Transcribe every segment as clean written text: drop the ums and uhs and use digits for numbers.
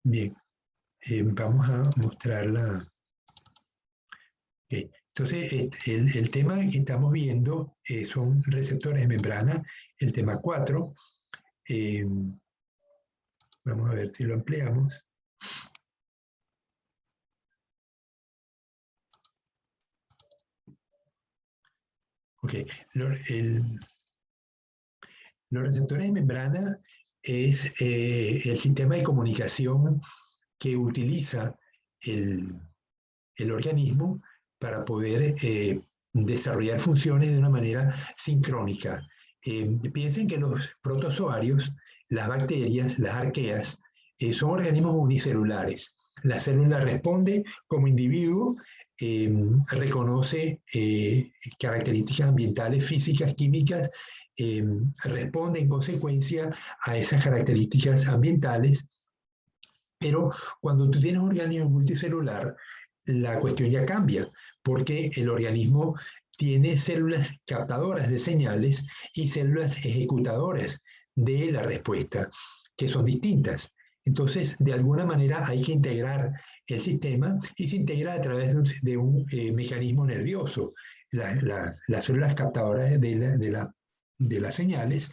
Bien, vamos a mostrar la... Okay. Entonces, el tema que estamos viendo son receptores de membrana, el tema 4. Vamos a ver si lo ampliamos. Ok, los receptores de membrana es el sistema de comunicación que utiliza el organismo para poder desarrollar funciones de una manera sincrónica. Piensen que los protozoarios, las bacterias, las arqueas, son organismos unicelulares. La célula responde como individuo, reconoce características ambientales, físicas, químicas, responde en consecuencia a esas características ambientales, pero cuando tú tienes un organismo multicelular, la cuestión ya cambia, porque el organismo tiene células captadoras de señales y células ejecutadoras de la respuesta, que son distintas. Entonces, de alguna manera hay que integrar el sistema y se integra a través de un mecanismo nervioso. Las células captadoras de las señales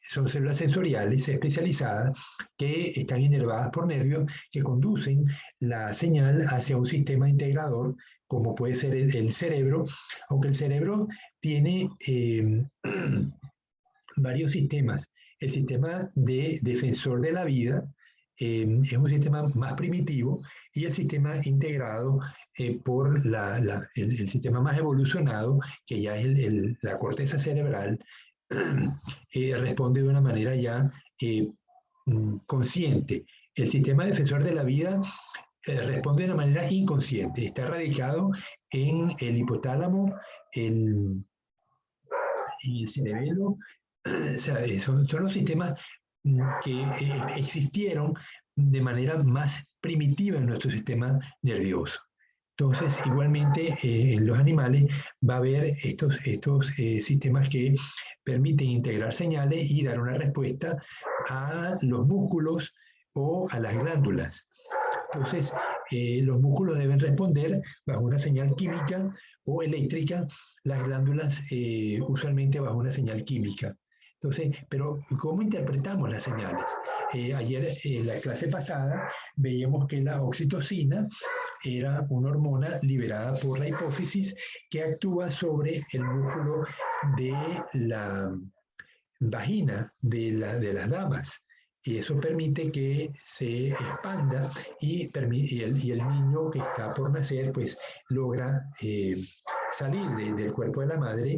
son células sensoriales especializadas que están inervadas por nervios que conducen la señal hacia un sistema integrador, como puede ser el cerebro, aunque el cerebro tiene varios sistemas. El sistema de defensor de la vida es un sistema más primitivo, y el sistema integrado por el sistema más evolucionado, que ya es la corteza cerebral, responde de una manera ya consciente. El sistema defensor de la vida responde de una manera inconsciente. Está radicado en el hipotálamo, en el cerebelo. O sea, son los sistemas que existieron de manera más primitiva en nuestro sistema nervioso. Entonces, igualmente, en los animales va a haber estos sistemas que permiten integrar señales y dar una respuesta a los músculos o a las glándulas. Entonces, los músculos deben responder bajo una señal química o eléctrica, las glándulas usualmente bajo una señal química. Entonces, pero ¿cómo interpretamos las señales? Ayer, en la clase pasada, veíamos que la oxitocina era una hormona liberada por la hipófisis que actúa sobre el músculo de la vagina de las damas. Y eso permite que se expanda y el niño que está por nacer pues logra salir del cuerpo de la madre.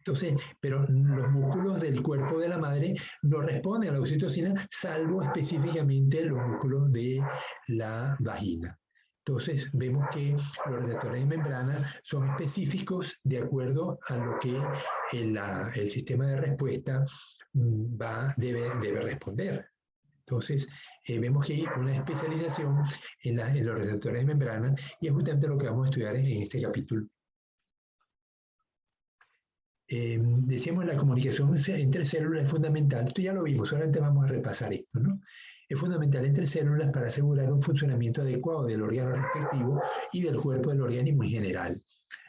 Entonces, pero los músculos del cuerpo de la madre no responden a la oxitocina, salvo específicamente los músculos de la vagina. Entonces, vemos que los receptores de membrana son específicos de acuerdo a lo que el sistema de respuesta debe responder. Entonces, vemos que hay una especialización en los receptores de membrana, y es justamente lo que vamos a estudiar en este capítulo. Decíamos, la comunicación entre células es fundamental. Esto ya lo vimos, solamente vamos a repasar esto, ¿no? Es fundamental entre células para asegurar un funcionamiento adecuado del órgano respectivo y del cuerpo del organismo en general.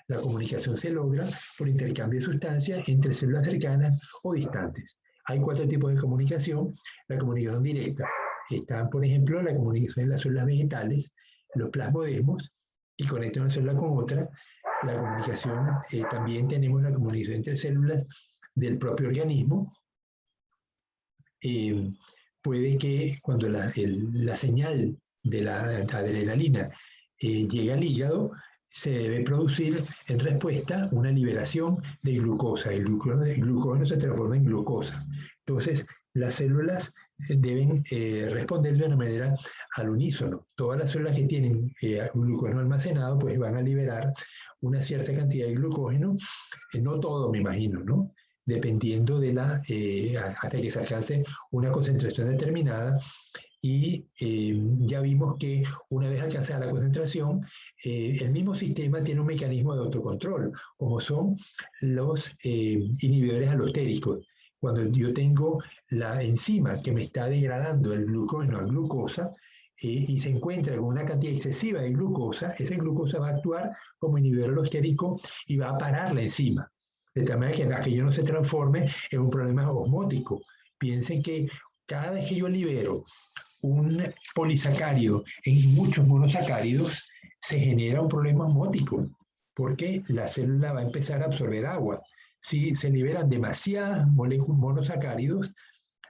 La comunicación se logra por intercambio de sustancias entre células cercanas o distantes. Hay 4 tipos de comunicación. La comunicación directa. Están, por ejemplo, la comunicación en las células vegetales, los plasmodesmos, y conectan una célula con otra. La comunicación, también tenemos la comunicación entre células del propio organismo. Puede que cuando la señal de la adrenalina llega al hígado, se debe producir en respuesta una liberación de glucosa. El glucógeno se transforma en glucosa. Entonces, las células deben responder de una manera al unísono. Todas las células que tienen glucógeno almacenado, pues van a liberar una cierta cantidad de glucógeno, no todo, me imagino, ¿no? Dependiendo de hasta que se alcance una concentración determinada. Y ya vimos que una vez alcanzada la concentración, el mismo sistema tiene un mecanismo de autocontrol, como son los inhibidores alostéricos, cuando yo tengo la enzima que me está degradando el glucógeno a glucosa, y se encuentra con una cantidad excesiva de glucosa, esa glucosa va a actuar como inhibidor alostérico y va a parar la enzima, de tal manera que aquello no se transforme en un problema osmótico. Piensen que cada vez que yo libero un polisacárido en muchos monosacáridos, se genera un problema osmótico, porque la célula va a empezar a absorber agua. Si se liberan demasiadas moléculas monosacáridos,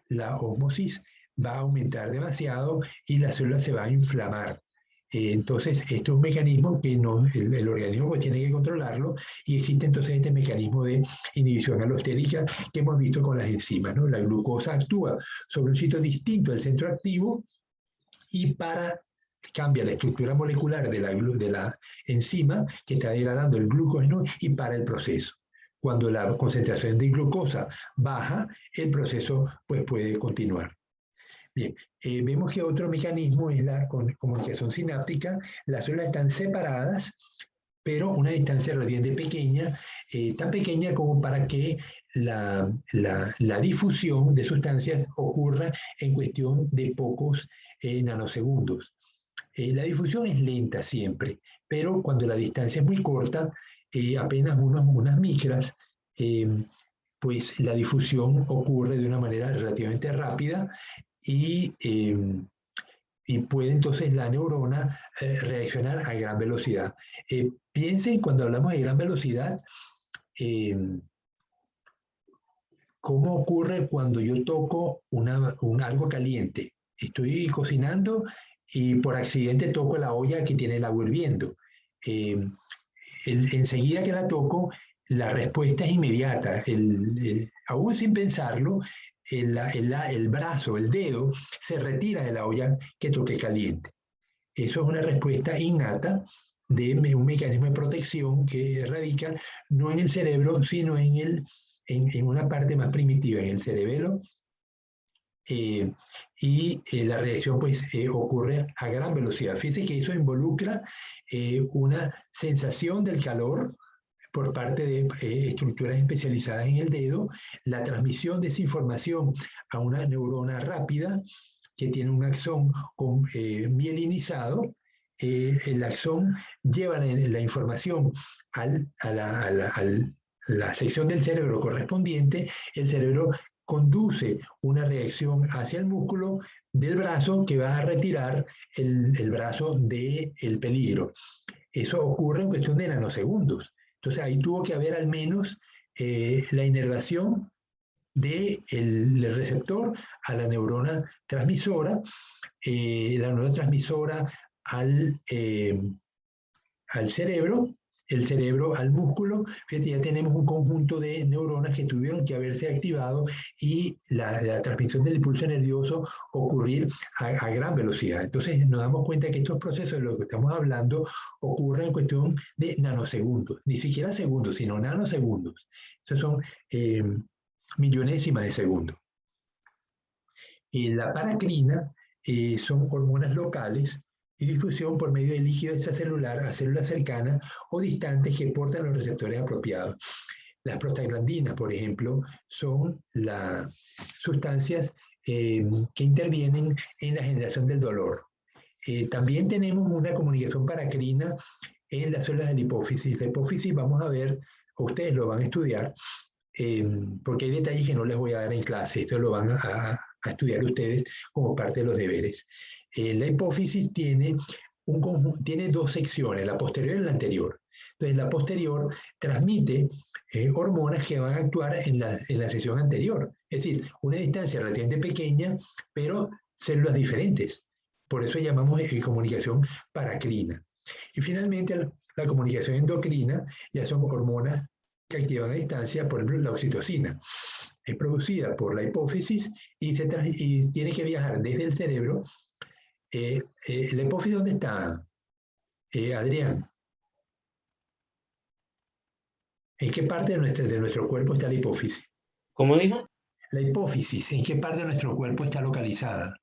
la ósmosis va a aumentar demasiado y la célula se va a inflamar. Entonces, esto es un mecanismo que el organismo pues tiene que controlarlo, y existe entonces este mecanismo de inhibición alostérica que hemos visto con las enzimas, ¿no? La glucosa actúa sobre un sitio distinto del centro activo y cambia la estructura molecular de la enzima que está degradando el glucógeno y para el proceso. Cuando la concentración de glucosa baja, el proceso pues, puede continuar. Bien, vemos que otro mecanismo es la comunicación sináptica. Las células están separadas, pero una distancia relativamente pequeña, tan pequeña como para que la difusión de sustancias ocurra en cuestión de pocos nanosegundos. La difusión es lenta siempre, pero cuando la distancia es muy corta, apenas unas micras, pues la difusión ocurre de una manera relativamente rápida y, puede entonces la neurona reaccionar a gran velocidad. Piensen, cuando hablamos de gran velocidad, ¿cómo ocurre cuando yo toco algo caliente? Estoy cocinando y por accidente toco la olla que tiene el agua hirviendo. Enseguida que la toco, la respuesta es inmediata. Aún sin pensarlo, el brazo, el dedo, se retira de la olla que toqué caliente. Eso es una respuesta innata de un mecanismo de protección que radica no en el cerebro, sino en una parte más primitiva, en el cerebelo, la reacción pues ocurre a gran velocidad. Fíjense que eso involucra una sensación del calor por parte de estructuras especializadas en el dedo, la transmisión de esa información a una neurona rápida que tiene un axón mielinizado. El axón lleva la información a la sección del cerebro correspondiente. El cerebro conduce una reacción hacia el músculo del brazo que va a retirar el brazo del peligro. Eso ocurre en cuestión de nanosegundos. Entonces ahí tuvo que haber al menos la inervación del receptor a la neurona transmisora, la neurona transmisora al cerebro, el cerebro al músculo. Fíjate, ya tenemos un conjunto de neuronas que tuvieron que haberse activado y la transmisión del impulso nervioso ocurrir a gran velocidad. Entonces nos damos cuenta que estos procesos de los que estamos hablando ocurren en cuestión de nanosegundos, ni siquiera segundos, sino nanosegundos. Estos son millonésimas de segundo. La paracrina son hormonas locales y difusión por medio de líquido extracelular a células cercanas o distantes que portan los receptores apropiados. Las prostaglandinas, por ejemplo, son las sustancias que intervienen en la generación del dolor. También tenemos una comunicación paracrina en las células de la hipófisis. La hipófisis, vamos a ver, ustedes lo van a estudiar, porque hay detalles que no les voy a dar en clase, esto lo van a estudiar ustedes como parte de los deberes. La hipófisis tiene dos secciones, la posterior y la anterior. Entonces, la posterior transmite hormonas que van a actuar en la sección anterior, es decir, una distancia relativamente pequeña, pero células diferentes. Por eso llamamos comunicación paracrina. Y finalmente, la comunicación endocrina ya son hormonas que activan a distancia, por ejemplo, la oxitocina. Es producida por la hipófisis y tiene que viajar desde el cerebro. ¿La hipófisis dónde está, Adrián? ¿En qué parte de nuestro cuerpo está la hipófisis? ¿Cómo dijo? La hipófisis, ¿en qué parte de nuestro cuerpo está localizada?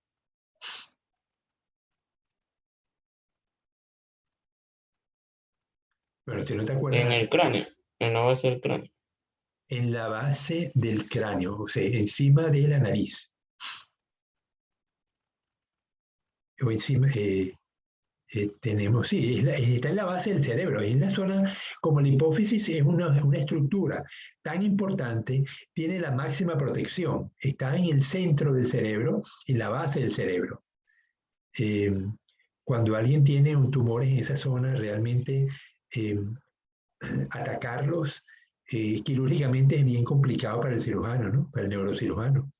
Bueno, si no te acuerdas. En el cráneo, en la base del cráneo. En la base del cráneo, o sea, encima de la nariz. O encima, tenemos, sí, está en la base del cerebro, es la zona, como la hipófisis es una estructura tan importante, tiene la máxima protección, está en el centro del cerebro, en la base del cerebro. Eh, Cuando alguien tiene un tumor en esa zona, realmente atacarlos quirúrgicamente es bien complicado para el cirujano, ¿no? Para el neurocirujano,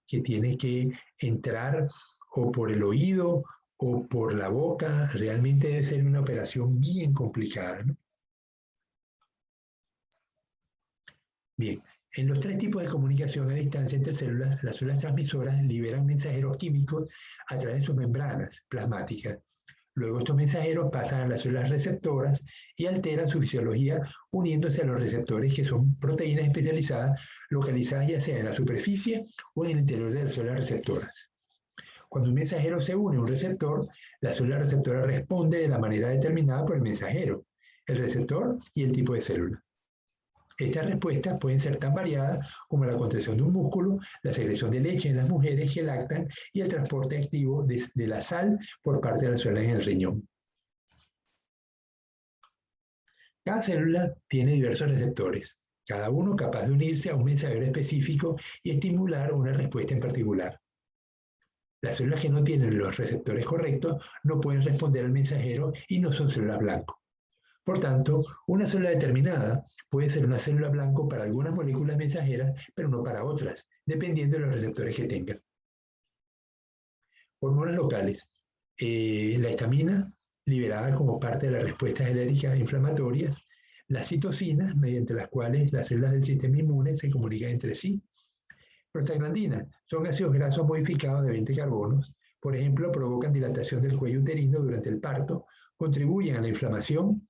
que tiene que entrar o por el oído o por la boca, realmente debe ser una operación bien complicada, ¿no? Bien, en los tres tipos de comunicación a distancia entre células, las células transmisoras liberan mensajeros químicos a través de sus membranas plasmáticas. Luego estos mensajeros pasan a las células receptoras y alteran su fisiología uniéndose a los receptores, que son proteínas especializadas localizadas ya sea en la superficie o en el interior de las células receptoras. Cuando un mensajero se une a un receptor, la célula receptora responde de la manera determinada por el mensajero, el receptor y el tipo de célula. Estas respuestas pueden ser tan variadas como la contracción de un músculo, la secreción de leche en las mujeres que lactan y el transporte activo de la sal por parte de las células en el riñón. Cada célula tiene diversos receptores, cada uno capaz de unirse a un mensajero específico y estimular una respuesta en particular. Las células que no tienen los receptores correctos no pueden responder al mensajero y no son células blanco. Por tanto, una célula determinada puede ser una célula blanco para algunas moléculas mensajeras, pero no para otras, dependiendo de los receptores que tengan. Hormonas locales. La histamina, liberada como parte de las respuestas alérgicas inflamatorias. Las citocinas, mediante las cuales las células del sistema inmune se comunican entre sí. Prostaglandinas son ácidos grasos modificados de 20 carbonos. Por ejemplo, provocan dilatación del cuello uterino durante el parto, contribuyen a la inflamación,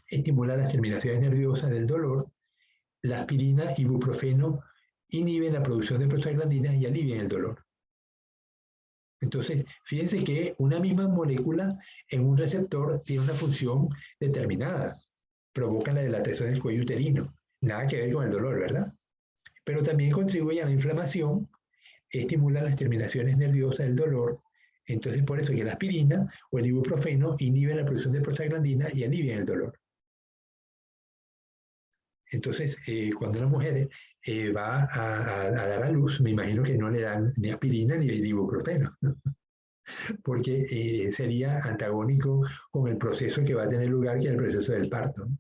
estimulan las terminaciones nerviosas del dolor. La aspirina y ibuprofeno inhiben la producción de prostaglandinas y alivian el dolor. Entonces, fíjense que una misma molécula en un receptor tiene una función determinada. Provoca la dilatación del cuello uterino. Nada que ver con el dolor, ¿verdad? Pero también contribuye a la inflamación, estimula las terminaciones nerviosas del dolor. Entonces, por eso que la aspirina o el ibuprofeno inhiben la producción de prostaglandina y alivian el dolor. Entonces, cuando una mujer va a dar a luz, me imagino que no le dan ni aspirina ni ibuprofeno, ¿no? Porque sería antagónico con el proceso que va a tener lugar, que es el proceso del parto, ¿no?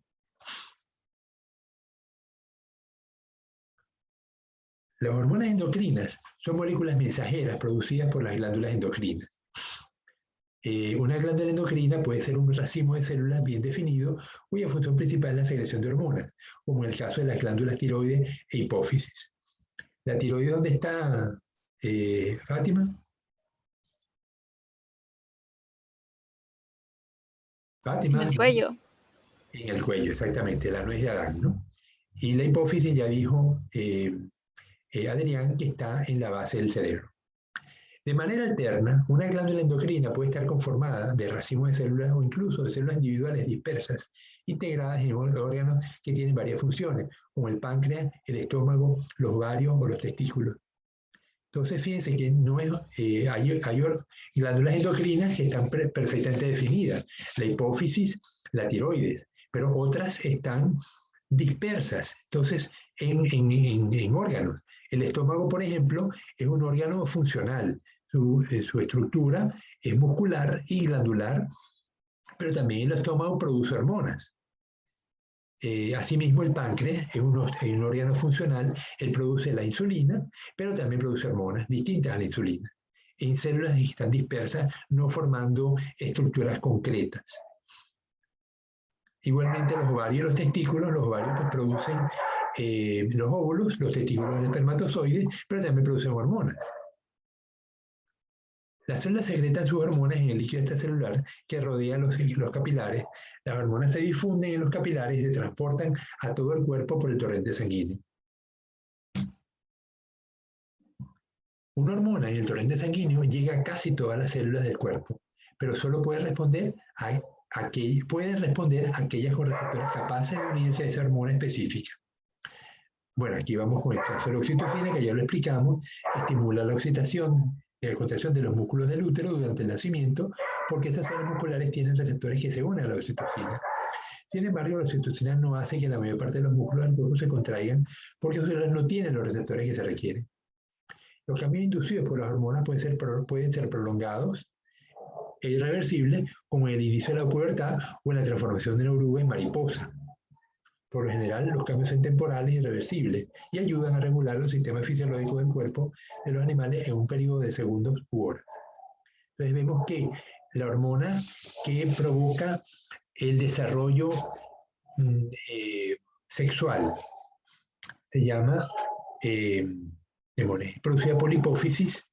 Las hormonas endocrinas son moléculas mensajeras producidas por las glándulas endocrinas. Una glándula endocrina puede ser un racimo de células bien definido, cuya función principal es la secreción de hormonas, como en el caso de las glándulas tiroides e hipófisis. ¿La tiroides dónde está, Fátima? En Fátima, el cuello. en el cuello, exactamente, la nuez de Adán, ¿no? Y la hipófisis, ya dijo Adrián, que está en la base del cerebro. De manera alterna, una glándula endocrina puede estar conformada de racimos de células o incluso de células individuales dispersas, integradas en órganos que tienen varias funciones, como el páncreas, el estómago, los ovarios o los testículos. Entonces, fíjense que no es, hay glándulas endocrinas que están perfectamente definidas, la hipófisis, la tiroides, pero otras están dispersas, entonces, en órganos. El estómago, por ejemplo, es un órgano funcional. Su estructura es muscular y glandular, pero también el estómago produce hormonas. Asimismo, el páncreas es un órgano funcional, él produce la insulina, pero también produce hormonas distintas a la insulina, en células que están dispersas, no formando estructuras concretas. Igualmente, los ovarios y los ovarios pues, producen los óvulos, los testículos del espermatozoide, pero también producen hormonas. Las células secretan sus hormonas en el líquido extracelular que rodea los capilares. Las hormonas se difunden en los capilares y se transportan a todo el cuerpo por el torrente sanguíneo. Una hormona en el torrente sanguíneo llega a casi todas las células del cuerpo, pero solo puede responder a aquellas con receptores capaces de unirse a esa hormona específica. Bueno, aquí vamos con el caso de la oxitocina, que ya lo explicamos, estimula la oxitación y la contracción de los músculos del útero durante el nacimiento, porque estas zonas musculares tienen receptores que se unen a la oxitocina. Sin embargo, la oxitocina no hace que la mayor parte de los músculos del cuerpo se contraigan, porque sus células no tienen los receptores que se requieren. Los cambios inducidos por las hormonas pueden ser prolongados e irreversibles, como en el inicio de la pubertad o en la transformación de una oruga en mariposa. Por lo general, los cambios son temporales y irreversibles y ayudan a regular los sistemas fisiológicos del cuerpo de los animales en un periodo de segundos u horas. Entonces vemos que la hormona que provoca el desarrollo sexual se llama producida por la hipófisis,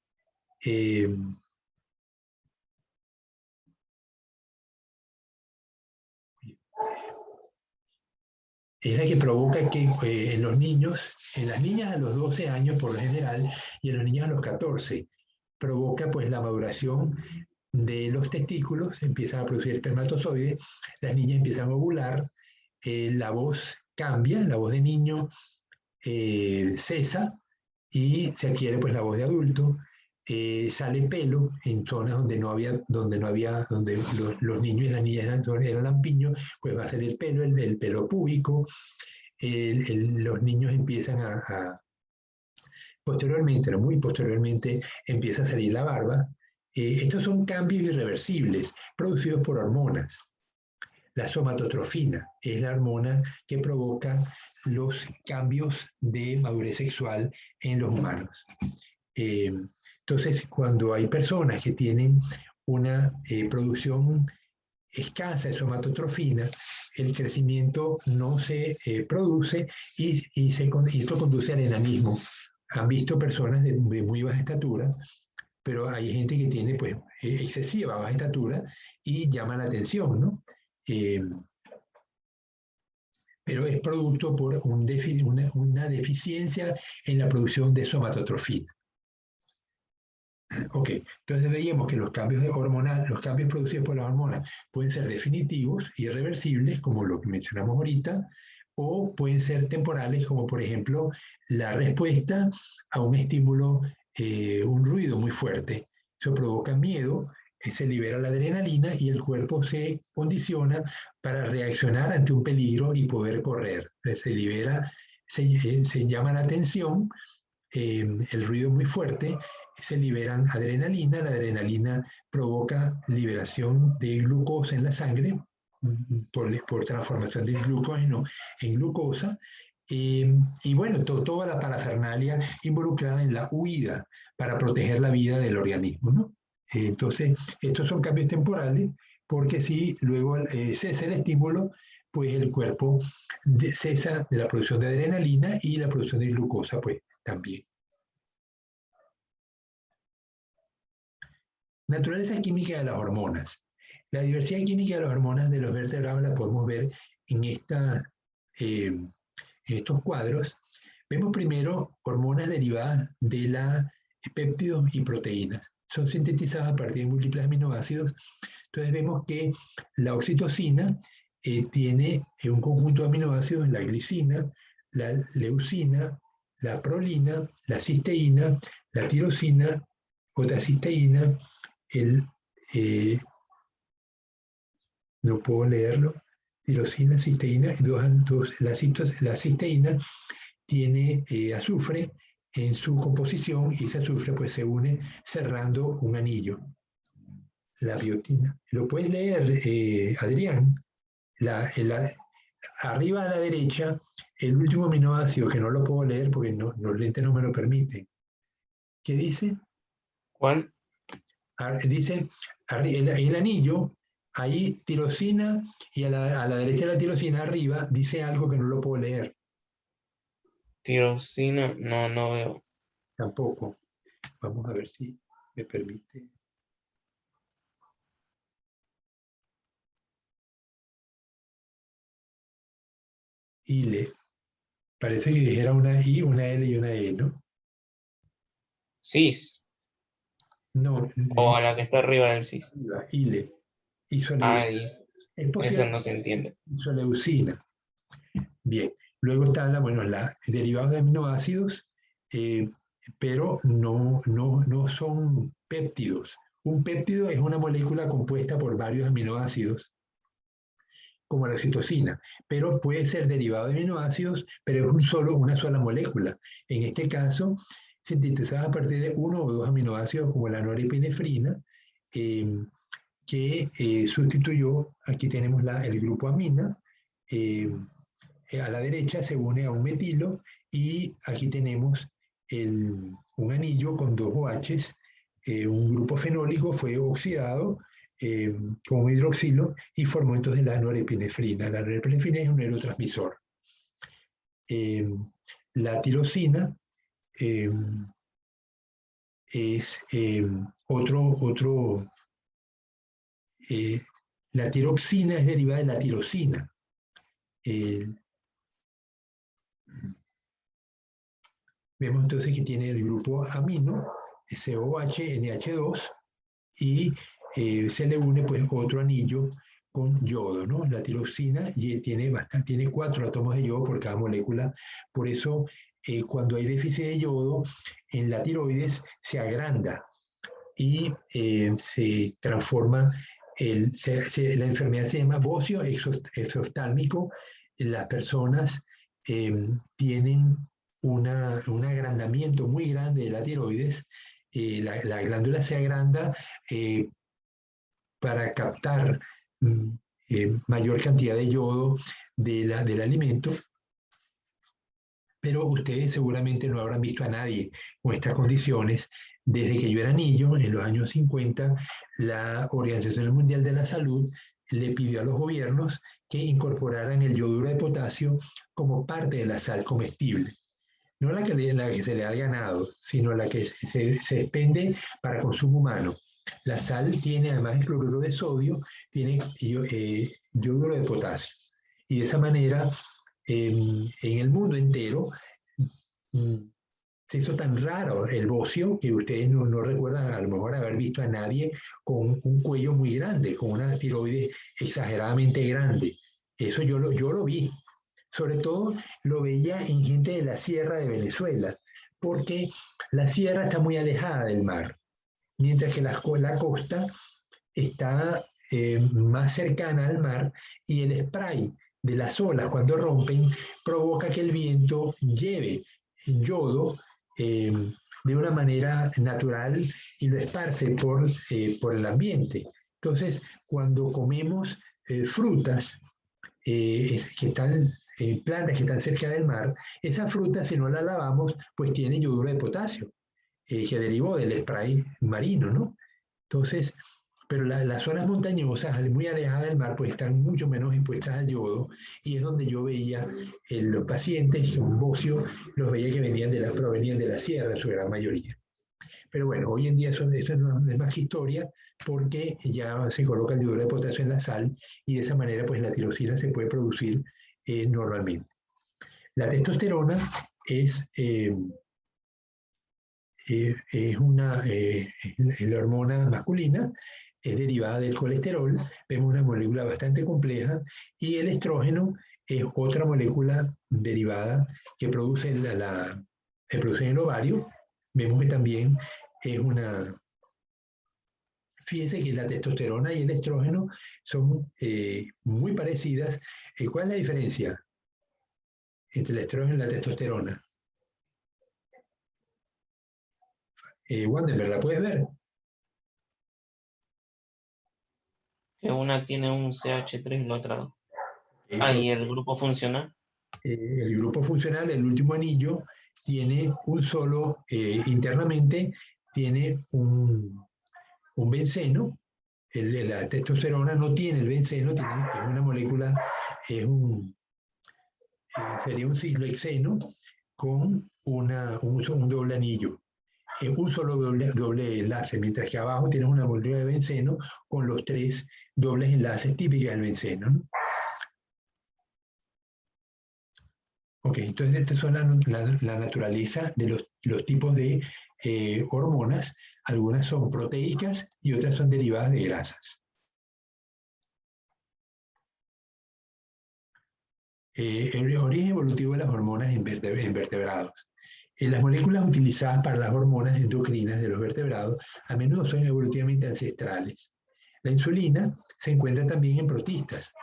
es la que provoca que en los niños, en las niñas a los 12 años por lo general, y en los niños a los 14, provoca pues la maduración de los testículos, empiezan a producir espermatozoides, las niñas empiezan a ovular, la voz cambia, la voz de niño cesa y se adquiere pues la voz de adulto, sale pelo en zonas donde los niños y las niñas eran lampiños, pues va a salir pelo, el pelo púbico, los niños empiezan posteriormente, no muy posteriormente, empieza a salir la barba. Estos son cambios irreversibles producidos por hormonas. La somatotrofina es la hormona que provoca los cambios de madurez sexual en los humanos. Entonces, cuando hay personas que tienen una producción escasa de somatotrofina, el crecimiento no se produce y esto conduce al enanismo. Han visto personas de muy baja estatura, pero hay gente que tiene pues excesiva baja estatura y llama la atención, ¿no? Pero es producto por una deficiencia en la producción de somatotrofina. Ok, entonces veíamos que los cambios hormonales, los cambios producidos por las hormonas pueden ser definitivos, irreversibles, como lo que mencionamos ahorita, o pueden ser temporales, como por ejemplo la respuesta a un estímulo, un ruido muy fuerte. Eso provoca miedo, se libera la adrenalina y el cuerpo se condiciona para reaccionar ante un peligro y poder correr. Entonces, se libera, se llama la atención, el ruido muy fuerte, se liberan adrenalina, la adrenalina provoca liberación de glucosa en la sangre por transformación del glucógeno en glucosa, y bueno, toda la parafernalia involucrada en la huida para proteger la vida del organismo, ¿no? Entonces, estos son cambios temporales, porque si luego cesa el estímulo, pues el cuerpo cesa de la producción de adrenalina y la producción de glucosa, pues también. Naturaleza química de las hormonas. La diversidad química de las hormonas de los vertebrados la podemos ver en estos cuadros. Vemos primero hormonas derivadas de la péptidos y proteínas. Son sintetizadas a partir de múltiples aminoácidos. Entonces vemos que la oxitocina tiene un conjunto de aminoácidos, la glicina, la leucina, la prolina, la cisteína, la tirosina, otra cisteína, no puedo leerlo, tirosina, cisteína, la cisteína tiene azufre en su composición y ese azufre pues se une cerrando un anillo. La biotina. ¿Lo puedes leer, Adrián? Arriba a la derecha, el último aminoácido, que no lo puedo leer porque los lentes no me lo permiten. ¿Qué dice? ¿Cuál? Dice el anillo, ahí tirosina, y a la derecha de la tirosina arriba dice algo que no lo puedo leer. Tirosina, no veo. Tampoco. Vamos a ver si me permite. Ile. Parece que dijera una I, una L y una E, ¿no? Cis. No. O a la que está arriba del cis. Ile. Ah, Es posible. esa no se entiende. Isoleucina. Bien. Luego están derivados de aminoácidos, pero no son péptidos. Un péptido es una molécula compuesta por varios aminoácidos, como la citosina, pero puede ser derivado de aminoácidos, pero es una sola molécula. En este caso, sintetizada a partir de uno o dos aminoácidos, como la norepinefrina, que sustituyó, aquí tenemos el grupo amina, a la derecha se une a un metilo, y aquí tenemos un anillo con dos OHs, un grupo fenólico fue oxidado con un hidroxilo y formó entonces la norepinefrina. La norepinefrina es un neurotransmisor. La tirosina es la tiroxina es derivada de la tirosina. Vemos entonces que tiene el grupo amino, COH, NH2, y se le une pues otro anillo con yodo, ¿no? La tiroxina tiene 4 átomos de yodo por cada molécula, por eso cuando hay déficit de yodo en la tiroides se agranda y se transforma, la enfermedad se llama bocio exoftálmico. Las personas tienen un agrandamiento muy grande de la tiroides. La glándula se agranda para captar mayor cantidad de yodo del alimento, pero ustedes seguramente no habrán visto a nadie con estas condiciones. Desde que yo era niño, en los años 50, la Organización Mundial de la Salud le pidió a los gobiernos que incorporaran el yoduro de potasio como parte de la sal comestible. No la que se le da al ganado, sino la que se expende para consumo humano. La sal tiene, además de cloruro de sodio, tiene yoduro de potasio. Y de esa manera, en el mundo entero, se hizo tan raro el bocio que ustedes no recuerdan a lo mejor haber visto a nadie con un cuello muy grande, con una tiroides exageradamente grande. Eso yo lo vi. Sobre todo lo veía en gente de la sierra de Venezuela, porque la sierra está muy alejada del mar, mientras que la costa está más cercana al mar, y el spray de las olas cuando rompen provoca que el viento lleve yodo de una manera natural y lo esparce por el ambiente. Entonces, cuando comemos frutas plantas que están cerca del mar, esa fruta, si no la lavamos, pues tiene yoduro de potasio, que derivó del spray marino, ¿no? Entonces, pero las zonas montañosas, muy alejadas del mar, pues están mucho menos expuestas al yodo, y es donde yo veía los pacientes con bocio, los veía que provenían de la sierra, en su gran mayoría. Pero bueno, hoy en día eso no es más que historia, porque ya se coloca el yoduro de potasio en la sal, y de esa manera pues la tirosina se puede producir normalmente. La testosterona es la hormona masculina, es derivada del colesterol. Vemos una molécula bastante compleja, y el estrógeno es otra molécula derivada que produce en el ovario. Vemos que también es fíjense que la testosterona y el estrógeno son muy parecidas. ¿Cuál es la diferencia entre el estrógeno y la testosterona? Wandenberg, ¿la puedes ver? Que una tiene un CH3 y la otra no. ¿Y el grupo funcional? El grupo funcional, el último anillo, tiene un solo, internamente, tiene un benceno. La testosterona no tiene el benceno, es una molécula, sería un ciclohexeno con un doble anillo, un solo doble enlace, mientras que abajo tienes una molécula de benceno con los 3 dobles enlaces típicos del benceno, ¿no? Ok, entonces estas son la naturaleza de los tipos de hormonas. Algunas son proteicas y otras son derivadas de grasas. El origen evolutivo de las hormonas en vertebrados. Las moléculas utilizadas para las hormonas endocrinas de los vertebrados a menudo son evolutivamente ancestrales. La insulina se encuentra también en protistas,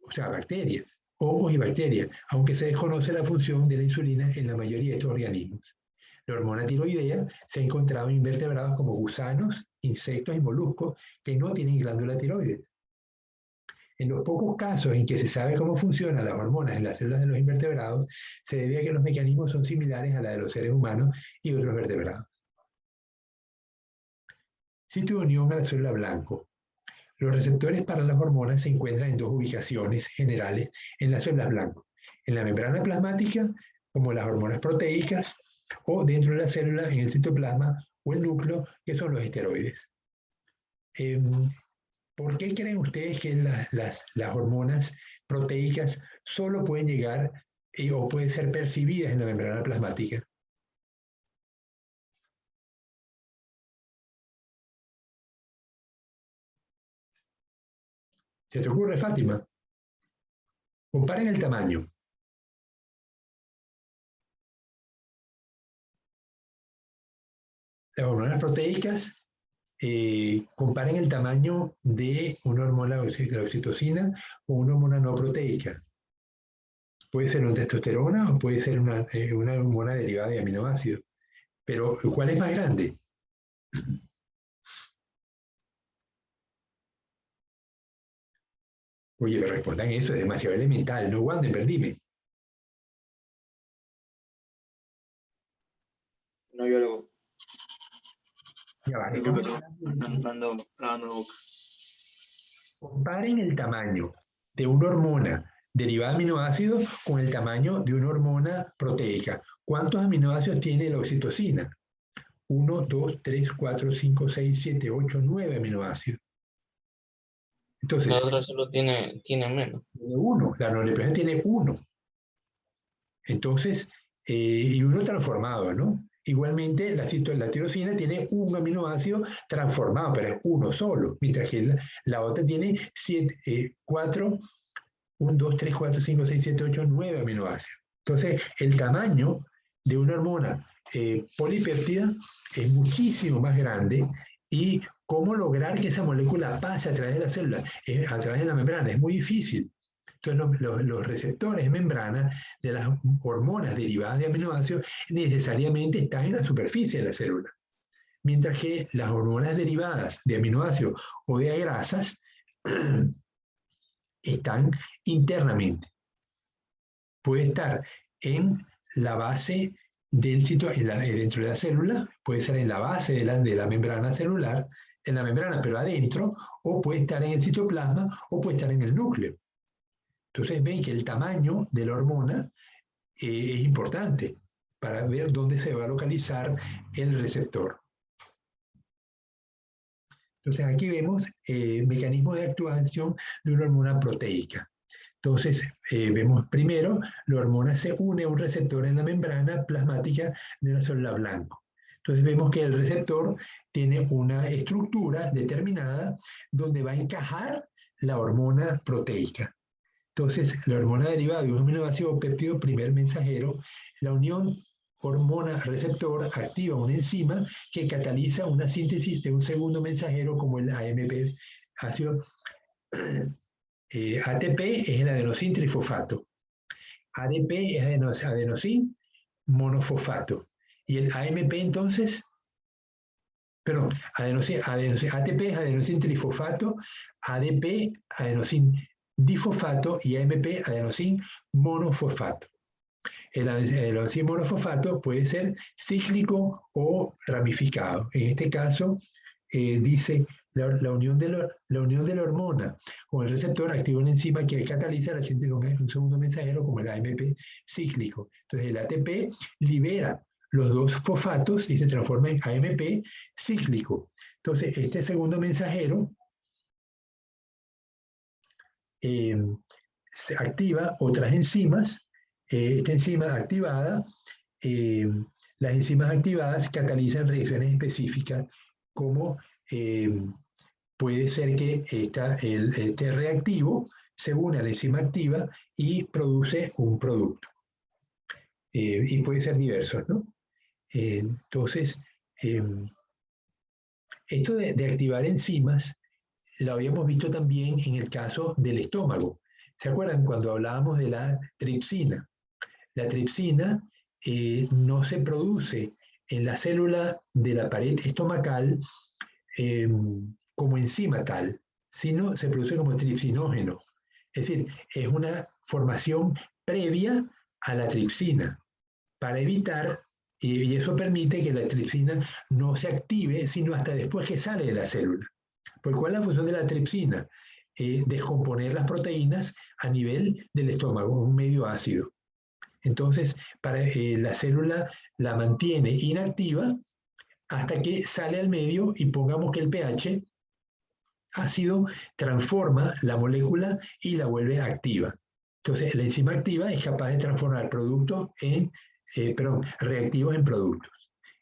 o sea, bacterias, hongos y bacterias, aunque se desconoce la función de la insulina en la mayoría de estos organismos. La hormona tiroidea se ha encontrado en invertebrados como gusanos, insectos y moluscos que no tienen glándula tiroides. En los pocos casos en que se sabe cómo funcionan las hormonas en las células de los invertebrados, se debe a que los mecanismos son similares a la de los seres humanos y otros vertebrados. Sitio de unión a la célula blanco. Los receptores para las hormonas se encuentran en dos ubicaciones generales en las células blanco. En la membrana plasmática, como las hormonas proteicas, o dentro de la célula en el citoplasma o el núcleo, que son los esteroides. ¿Por qué creen ustedes que las hormonas proteicas solo pueden llegar o pueden ser percibidas en la membrana plasmática? ¿Se te ocurre, Fátima? Comparen el tamaño. Las hormonas proteicas, comparen el tamaño de una hormona, la oxitocina, o una hormona no proteica. Puede ser una testosterona o puede ser una hormona derivada de aminoácidos. Pero, ¿cuál es más grande? Oye, me respondan eso, es demasiado elemental. No, Wandenberg, dime. No, biólogo. Ya va, Disculpe, trabajando boca. Comparen el tamaño de una hormona derivada de aminoácidos con el tamaño de una hormona proteica. ¿Cuántos aminoácidos tiene la oxitocina? 1, 2, 3, 4, 5, 6, 7, 8, 9 aminoácidos. Entonces, La otra solo tiene menos. tiene 1, la norepinefrina tiene 1. Entonces, y uno transformado, ¿no? Igualmente, la tirosina tiene un aminoácido transformado, pero es uno solo, mientras que la otra tiene 4, 1, 2, 3, 4, 5, 6, 7, 8, 9 aminoácidos. Entonces, el tamaño de una hormona polipéptida es muchísimo más grande y cómo lograr que esa molécula pase a través de la célula, a través de la membrana, es muy difícil. Entonces, los receptores de membrana de las hormonas derivadas de aminoácidos necesariamente están en la superficie de la célula, mientras que las hormonas derivadas de aminoácidos o de grasas están internamente. Puede estar en la base del sitio, dentro de la célula, puede estar en la base de la membrana celular, en la membrana pero adentro, o puede estar en el citoplasma, o puede estar en el núcleo. Entonces ven que el tamaño de la hormona es importante para ver dónde se va a localizar el receptor. Entonces aquí vemos mecanismos de actuación de una hormona proteica. Entonces vemos primero, la hormona se une a un receptor en la membrana plasmática de una célula blanco. Entonces vemos que el receptor tiene una estructura determinada donde va a encajar la hormona proteica. Entonces, la hormona derivada de un aminoácido péptido primer mensajero, la unión hormona-receptor activa una enzima que cataliza una síntesis de un segundo mensajero como el AMP, ácido ATP es el adenosin trifosfato, ADP es adenosin monofosfato, y el AMP entonces, perdón, ATP es adenosin trifosfato, ADP adenosin difosfato y AMP adenosin monofosfato. El adenosin monofosfato puede ser cíclico o ramificado. En este caso, dice la unión de la hormona con el receptor activa una enzima que cataliza la síntesis de un segundo mensajero como el AMP cíclico. Entonces el ATP libera los dos fosfatos y se transforma en AMP cíclico. Entonces este segundo mensajero se activa otras enzimas. Esta enzima activada, las enzimas activadas catalizan reacciones específicas como puede ser que este reactivo se une a la enzima activa y produce un producto. Y puede ser diversos, ¿no? Entonces, esto de activar enzimas lo habíamos visto también en el caso del estómago. ¿Se acuerdan cuando hablábamos de la tripsina? La tripsina no se produce en la célula de la pared estomacal como enzima tal, sino se produce como tripsinógeno. Es decir, es una formación previa a la tripsina para evitar, y eso permite que la tripsina no se active sino hasta después que sale de la célula. ¿Por cuál es la función de la tripsina? Descomponer las proteínas a nivel del estómago, un medio ácido. Entonces, la célula la mantiene inactiva hasta que sale al medio y pongamos que el pH ácido transforma la molécula y la vuelve activa. Entonces, la enzima activa es capaz de transformar reactivos en productos.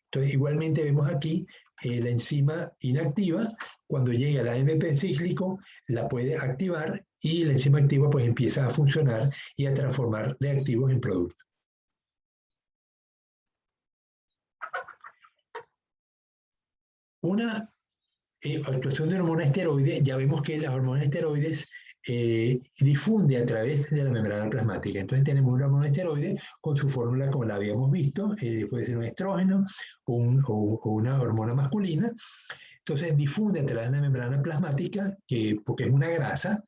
Entonces, igualmente vemos aquí la enzima inactiva, cuando llega al AMP cíclico, la puede activar y la enzima activa pues empieza a funcionar y a transformar reactivos en productos. Una actuación de hormona esteroide, ya vemos que las hormonas esteroides difunde a través de la membrana plasmática. Entonces tenemos una hormona esteroide con su fórmula como la habíamos visto, puede ser un estrógeno o una hormona masculina. Entonces difunde a través de la membrana plasmática, porque es una grasa.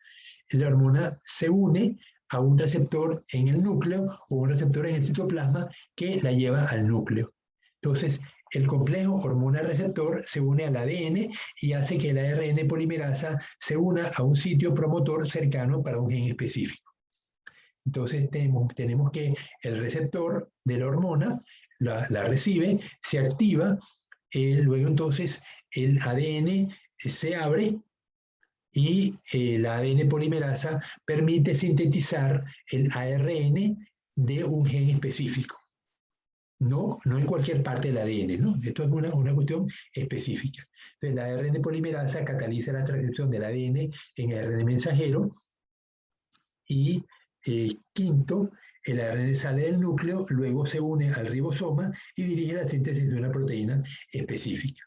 La hormona se une a un receptor en el núcleo o un receptor en el citoplasma que la lleva al núcleo. Entonces, el complejo hormona-receptor se une al ADN y hace que el ARN polimerasa se una a un sitio promotor cercano para un gen específico. Entonces tenemos que el receptor de la hormona la recibe, se activa, luego entonces el ADN se abre y la ADN polimerasa permite sintetizar el ARN de un gen específico. No en cualquier parte del ADN, ¿no? Esto es una cuestión específica. Entonces, la ARN polimerasa cataliza la transcripción del ADN en ARN mensajero y quinto, el ARN sale del núcleo, luego se une al ribosoma y dirige la síntesis de una proteína específica.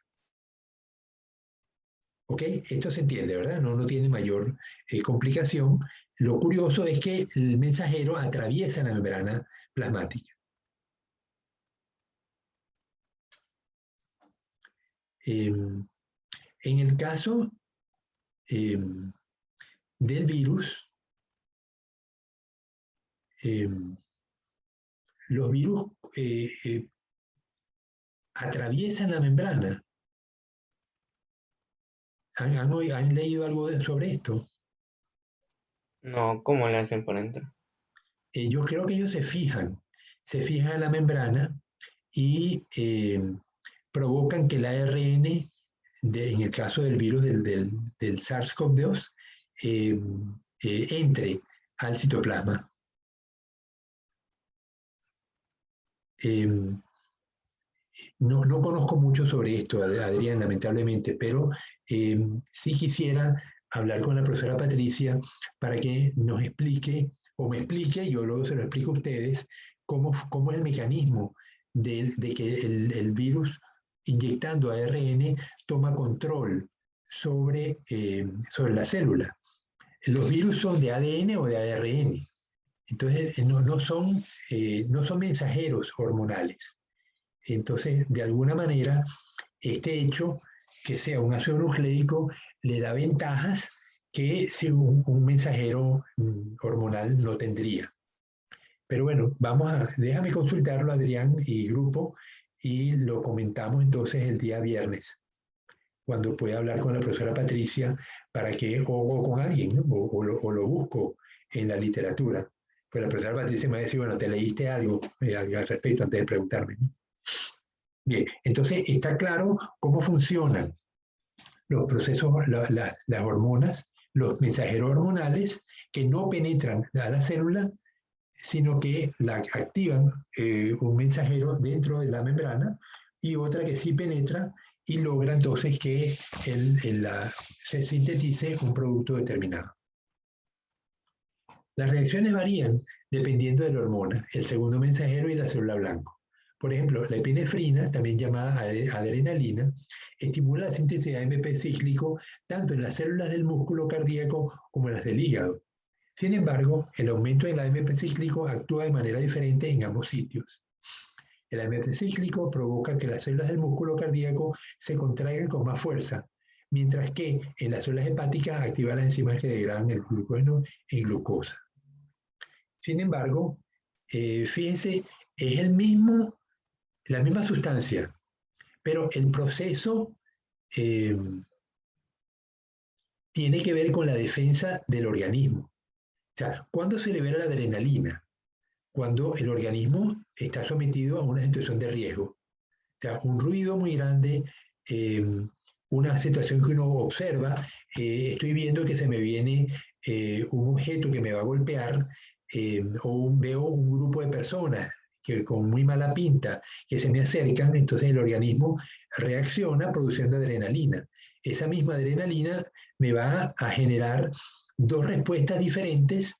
¿Ok? Esto se entiende, ¿verdad? No tiene mayor complicación. Lo curioso es que el mensajero atraviesa la membrana plasmática. En el caso del virus, los virus atraviesan la membrana. ¿Han leído algo sobre esto? No, ¿cómo le hacen por entrar? Yo creo que ellos se fijan en la membrana y provocan que el ARN, en el caso del virus del SARS-CoV-2, entre al citoplasma. No conozco mucho sobre esto, Adrián, lamentablemente, pero sí quisiera hablar con la profesora Patricia para que nos explique, o me explique, yo luego se lo explico a ustedes, cómo es el mecanismo de que el virus, inyectando ARN, toma control sobre la célula. Los virus son de ADN o de ARN. Entonces, no son mensajeros hormonales. Entonces, de alguna manera, este hecho, que sea un ácido nucleico, le da ventajas que si un mensajero hormonal no tendría. Pero bueno, déjame consultarlo, Adrián y grupo, y lo comentamos entonces el día viernes, cuando pueda hablar con la profesora Patricia, o con alguien, ¿no? o lo busco en la literatura. Pues la profesora Patricia me va a decir, bueno, ¿te leíste algo al respecto antes de preguntarme? ¿No? Bien, entonces está claro cómo funcionan los procesos, las hormonas, los mensajeros hormonales que no penetran a la célula, sino que la activan un mensajero dentro de la membrana y otra que sí penetra y logra entonces que se sintetice un producto determinado. Las reacciones varían dependiendo de la hormona, el segundo mensajero y la célula blanco. Por ejemplo, la epinefrina, también llamada adrenalina, estimula la síntesis de AMP cíclico tanto en las células del músculo cardíaco como en las del hígado. Sin embargo, el aumento del AMP cíclico actúa de manera diferente en ambos sitios. El AMP cíclico provoca que las células del músculo cardíaco se contraigan con más fuerza, mientras que en las células hepáticas activa las enzimas que degradan el glucógeno en glucosa. Sin embargo, fíjense, es la misma sustancia, pero el proceso tiene que ver con la defensa del organismo. O sea, ¿cuándo se libera la adrenalina? Cuando el organismo está sometido a una situación de riesgo. O sea, un ruido muy grande, una situación que uno observa, estoy viendo que se me viene un objeto que me va a golpear, veo un grupo de personas que con muy mala pinta que se me acercan, entonces el organismo reacciona produciendo adrenalina. Esa misma adrenalina me va a generar dos respuestas diferentes,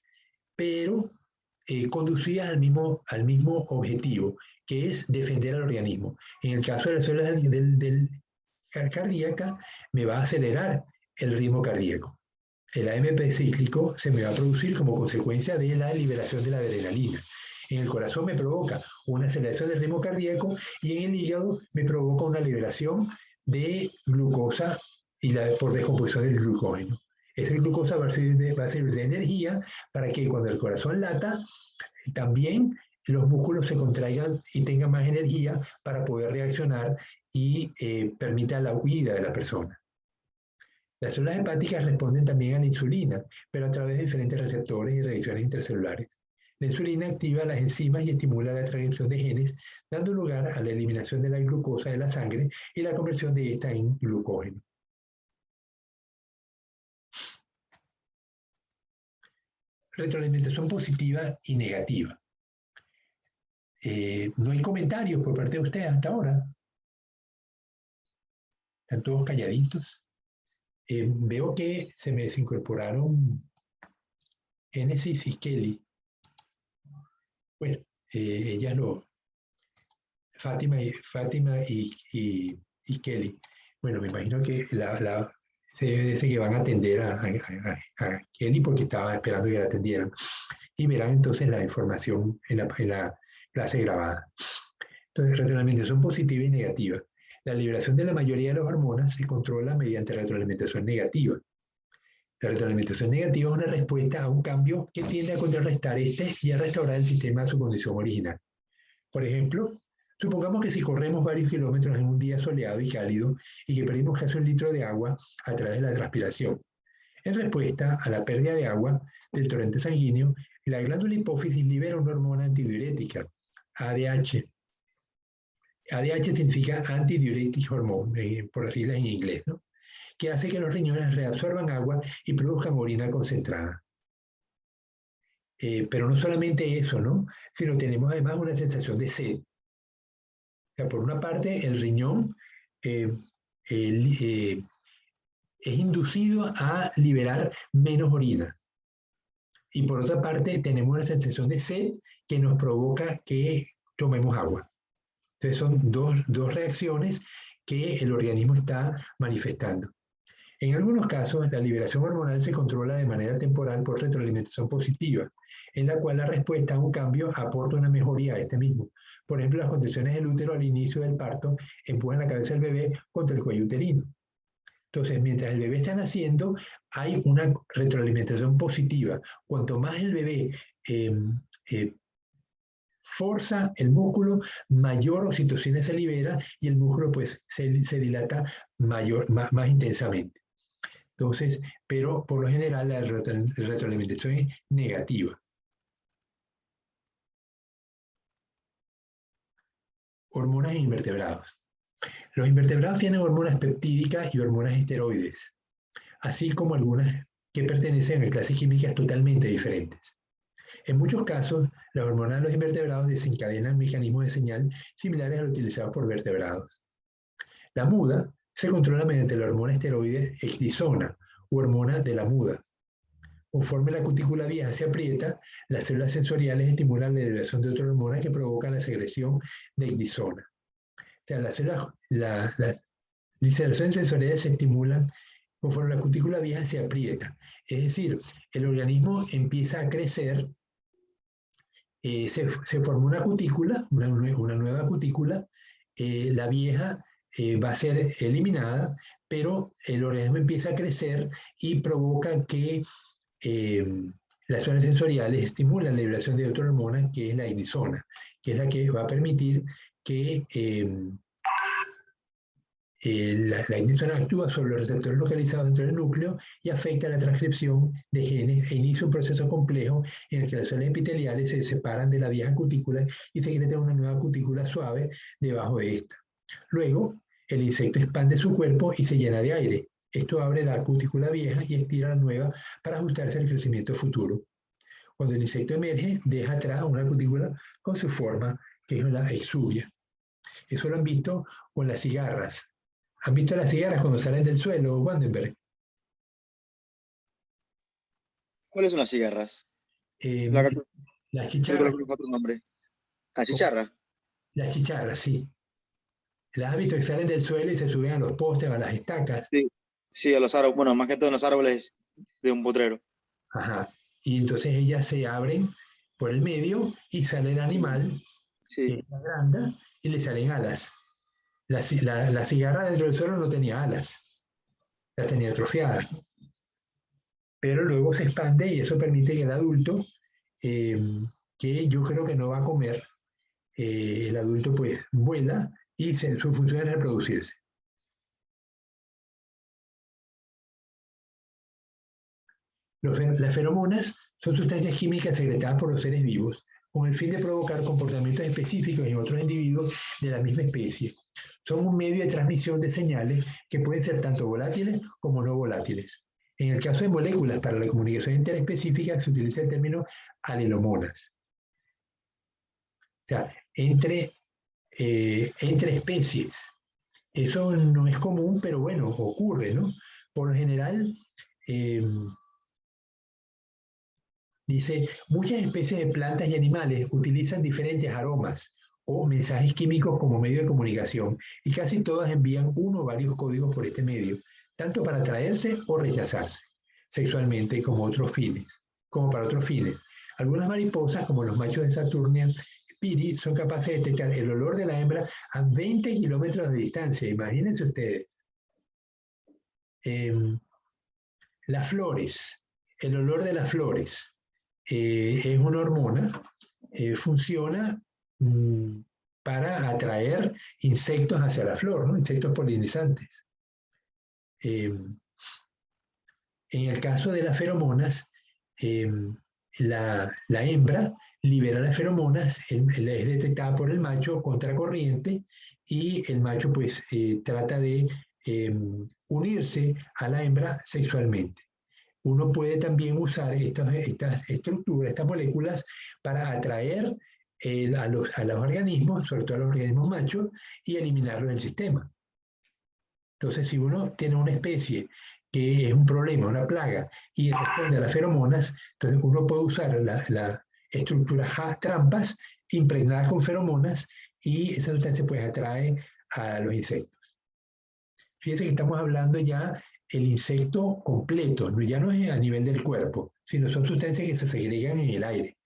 pero conducidas al mismo objetivo, que es defender al organismo. En el caso de las células cardíaca, me va a acelerar el ritmo cardíaco. El AMP cíclico se me va a producir como consecuencia de la liberación de la adrenalina. En el corazón me provoca una aceleración del ritmo cardíaco y en el hígado me provoca una liberación de glucosa por descomposición del glucógeno. Esa glucosa va a servir de energía para que cuando el corazón lata, también los músculos se contraigan y tengan más energía para poder reaccionar y permita la huida de la persona. Las células hepáticas responden también a la insulina, pero a través de diferentes receptores y reacciones intracelulares. La insulina activa las enzimas y estimula la transcripción de genes, dando lugar a la eliminación de la glucosa de la sangre y la conversión de esta en glucógeno. Retroalimentación positiva y negativa. No hay comentarios por parte de ustedes hasta ahora. Están todos calladitos. Veo que se me desincorporaron Génesis y Kelly. Bueno, ellas Fátima y Kelly. Bueno, me imagino que se dice que van a atender a Kelly porque estaba esperando que la atendieran. Y verán entonces la información en la clase grabada. Entonces, retroalimentación positiva y negativa. La liberación de la mayoría de las hormonas se controla mediante retroalimentación negativa. La retroalimentación negativa es una respuesta a un cambio que tiende a contrarrestar y a restaurar el sistema a su condición original. Por ejemplo, supongamos que si corremos varios kilómetros en un día soleado y cálido y que perdimos casi 1 litro de agua a través de la transpiración. En respuesta a la pérdida de agua del torrente sanguíneo, la glándula hipófisis libera una hormona antidiurética, ADH. ADH significa Antidiuretic Hormone, por decirlo en inglés, ¿no? Que hace que los riñones reabsorban agua y produzcan orina concentrada. Pero no solamente eso, ¿no? Sino tenemos además una sensación de sed. O sea, por una parte, el riñón es inducido a liberar menos orina. Y por otra parte, tenemos una sensación de sed que nos provoca que tomemos agua. Entonces son dos reacciones que el organismo está manifestando. En algunos casos, la liberación hormonal se controla de manera temporal por retroalimentación positiva, en la cual la respuesta a un cambio aporta una mejoría a este mismo. Por ejemplo, las contracciones del útero al inicio del parto empujan la cabeza del bebé contra el cuello uterino. Entonces, mientras el bebé está naciendo, hay una retroalimentación positiva. Cuanto más el bebé forza el músculo, mayor oxitocina se libera y el músculo pues se dilata más intensamente. Entonces, pero por lo general la retroalimentación es negativa. Hormonas en invertebrados. Los invertebrados tienen hormonas peptídicas y hormonas esteroides, así como algunas que pertenecen a clases químicas totalmente diferentes. En muchos casos, las hormonas de los invertebrados desencadenan mecanismos de señal similares a los utilizados por vertebrados. La muda se controla mediante la hormona esteroide ecdisona, u hormona de la muda. Conforme la cutícula vieja se aprieta, las células sensoriales estimulan la liberación de otra hormona que provoca la secreción de ecdisona. O sea, las relaciones sensoriales se estimulan conforme la cutícula vieja se aprieta. Es decir, el organismo empieza a crecer, se forma una cutícula, una nueva cutícula, la vieja va a ser eliminada, pero el organismo empieza a crecer y provoca que las zonas sensoriales estimulan la liberación de otra hormona que es la ecdisona, que es la que va a permitir que la ecdisona actúa sobre los receptores localizados dentro del núcleo y afecta la transcripción de genes e inicia un proceso complejo en el que las células epiteliales se separan de la vieja cutícula y secretan una nueva cutícula suave debajo de esta. Luego, el insecto expande su cuerpo y se llena de aire. Esto abre la cutícula vieja y estira la nueva para ajustarse al crecimiento futuro. Cuando el insecto emerge, deja atrás una cutícula con su forma, que es la exuvia. Eso lo han visto con las cigarras. ¿Han visto las cigarras cuando salen del suelo, Wandenberg? ¿Cuáles son las cigarras? Las Creo que chicharras. le conozco otro nombre. ¿La chicharra? Las chicharras, sí. Las has visto que salen del suelo y se suben a los postes, a las estacas. Sí, sí, a los árboles. Bueno, más que todo en los árboles de un potrero. Ajá. Y entonces ellas se abren por el medio y sale el animal, Sí. que se agranda y le salen alas. La cigarra dentro del suelo no tenía alas, la tenía atrofiada. Pero luego se expande y eso permite que el adulto, que yo creo que no va a comer, el adulto pues vuela y su función es reproducirse. Las feromonas son sustancias químicas secretadas por los seres vivos con el fin de provocar comportamientos específicos en otros individuos de la misma especie. Son un medio de transmisión de señales que pueden ser tanto volátiles como no volátiles. En el caso de moléculas para la comunicación interespecífica se utiliza el término alelomonas. O sea, entre especies. Eso no es común, pero bueno, ocurre, ¿no? Por lo general, dice, muchas especies de plantas y animales utilizan diferentes aromas o mensajes químicos como medio de comunicación y casi todas envían uno o varios códigos por este medio, tanto para atraerse o rechazarse sexualmente como para otros fines. Algunas mariposas, como los machos de Saturnia piri, son capaces de detectar el olor de la hembra a 20 kilómetros de distancia. Imagínense ustedes. Las flores, el olor de las flores. Es una hormona, funciona para atraer insectos hacia la flor, ¿no? Insectos polinizantes. En el caso de las feromonas, la hembra libera las feromonas, es detectada por el macho contracorriente y el macho pues trata de unirse a la hembra sexualmente. Uno puede también usar estas estructuras, estas moléculas, para atraer a los organismos, sobre todo a los organismos machos, y eliminarlos del sistema. Entonces, si uno tiene una especie que es un problema, una plaga, y responde a las feromonas, entonces uno puede usar las estructuras trampas impregnadas con feromonas y esa sustancia pues atrae a los insectos. Fíjense que estamos hablando ya el insecto completo, ya no es a nivel del cuerpo, sino son sustancias que se segregan en el aire,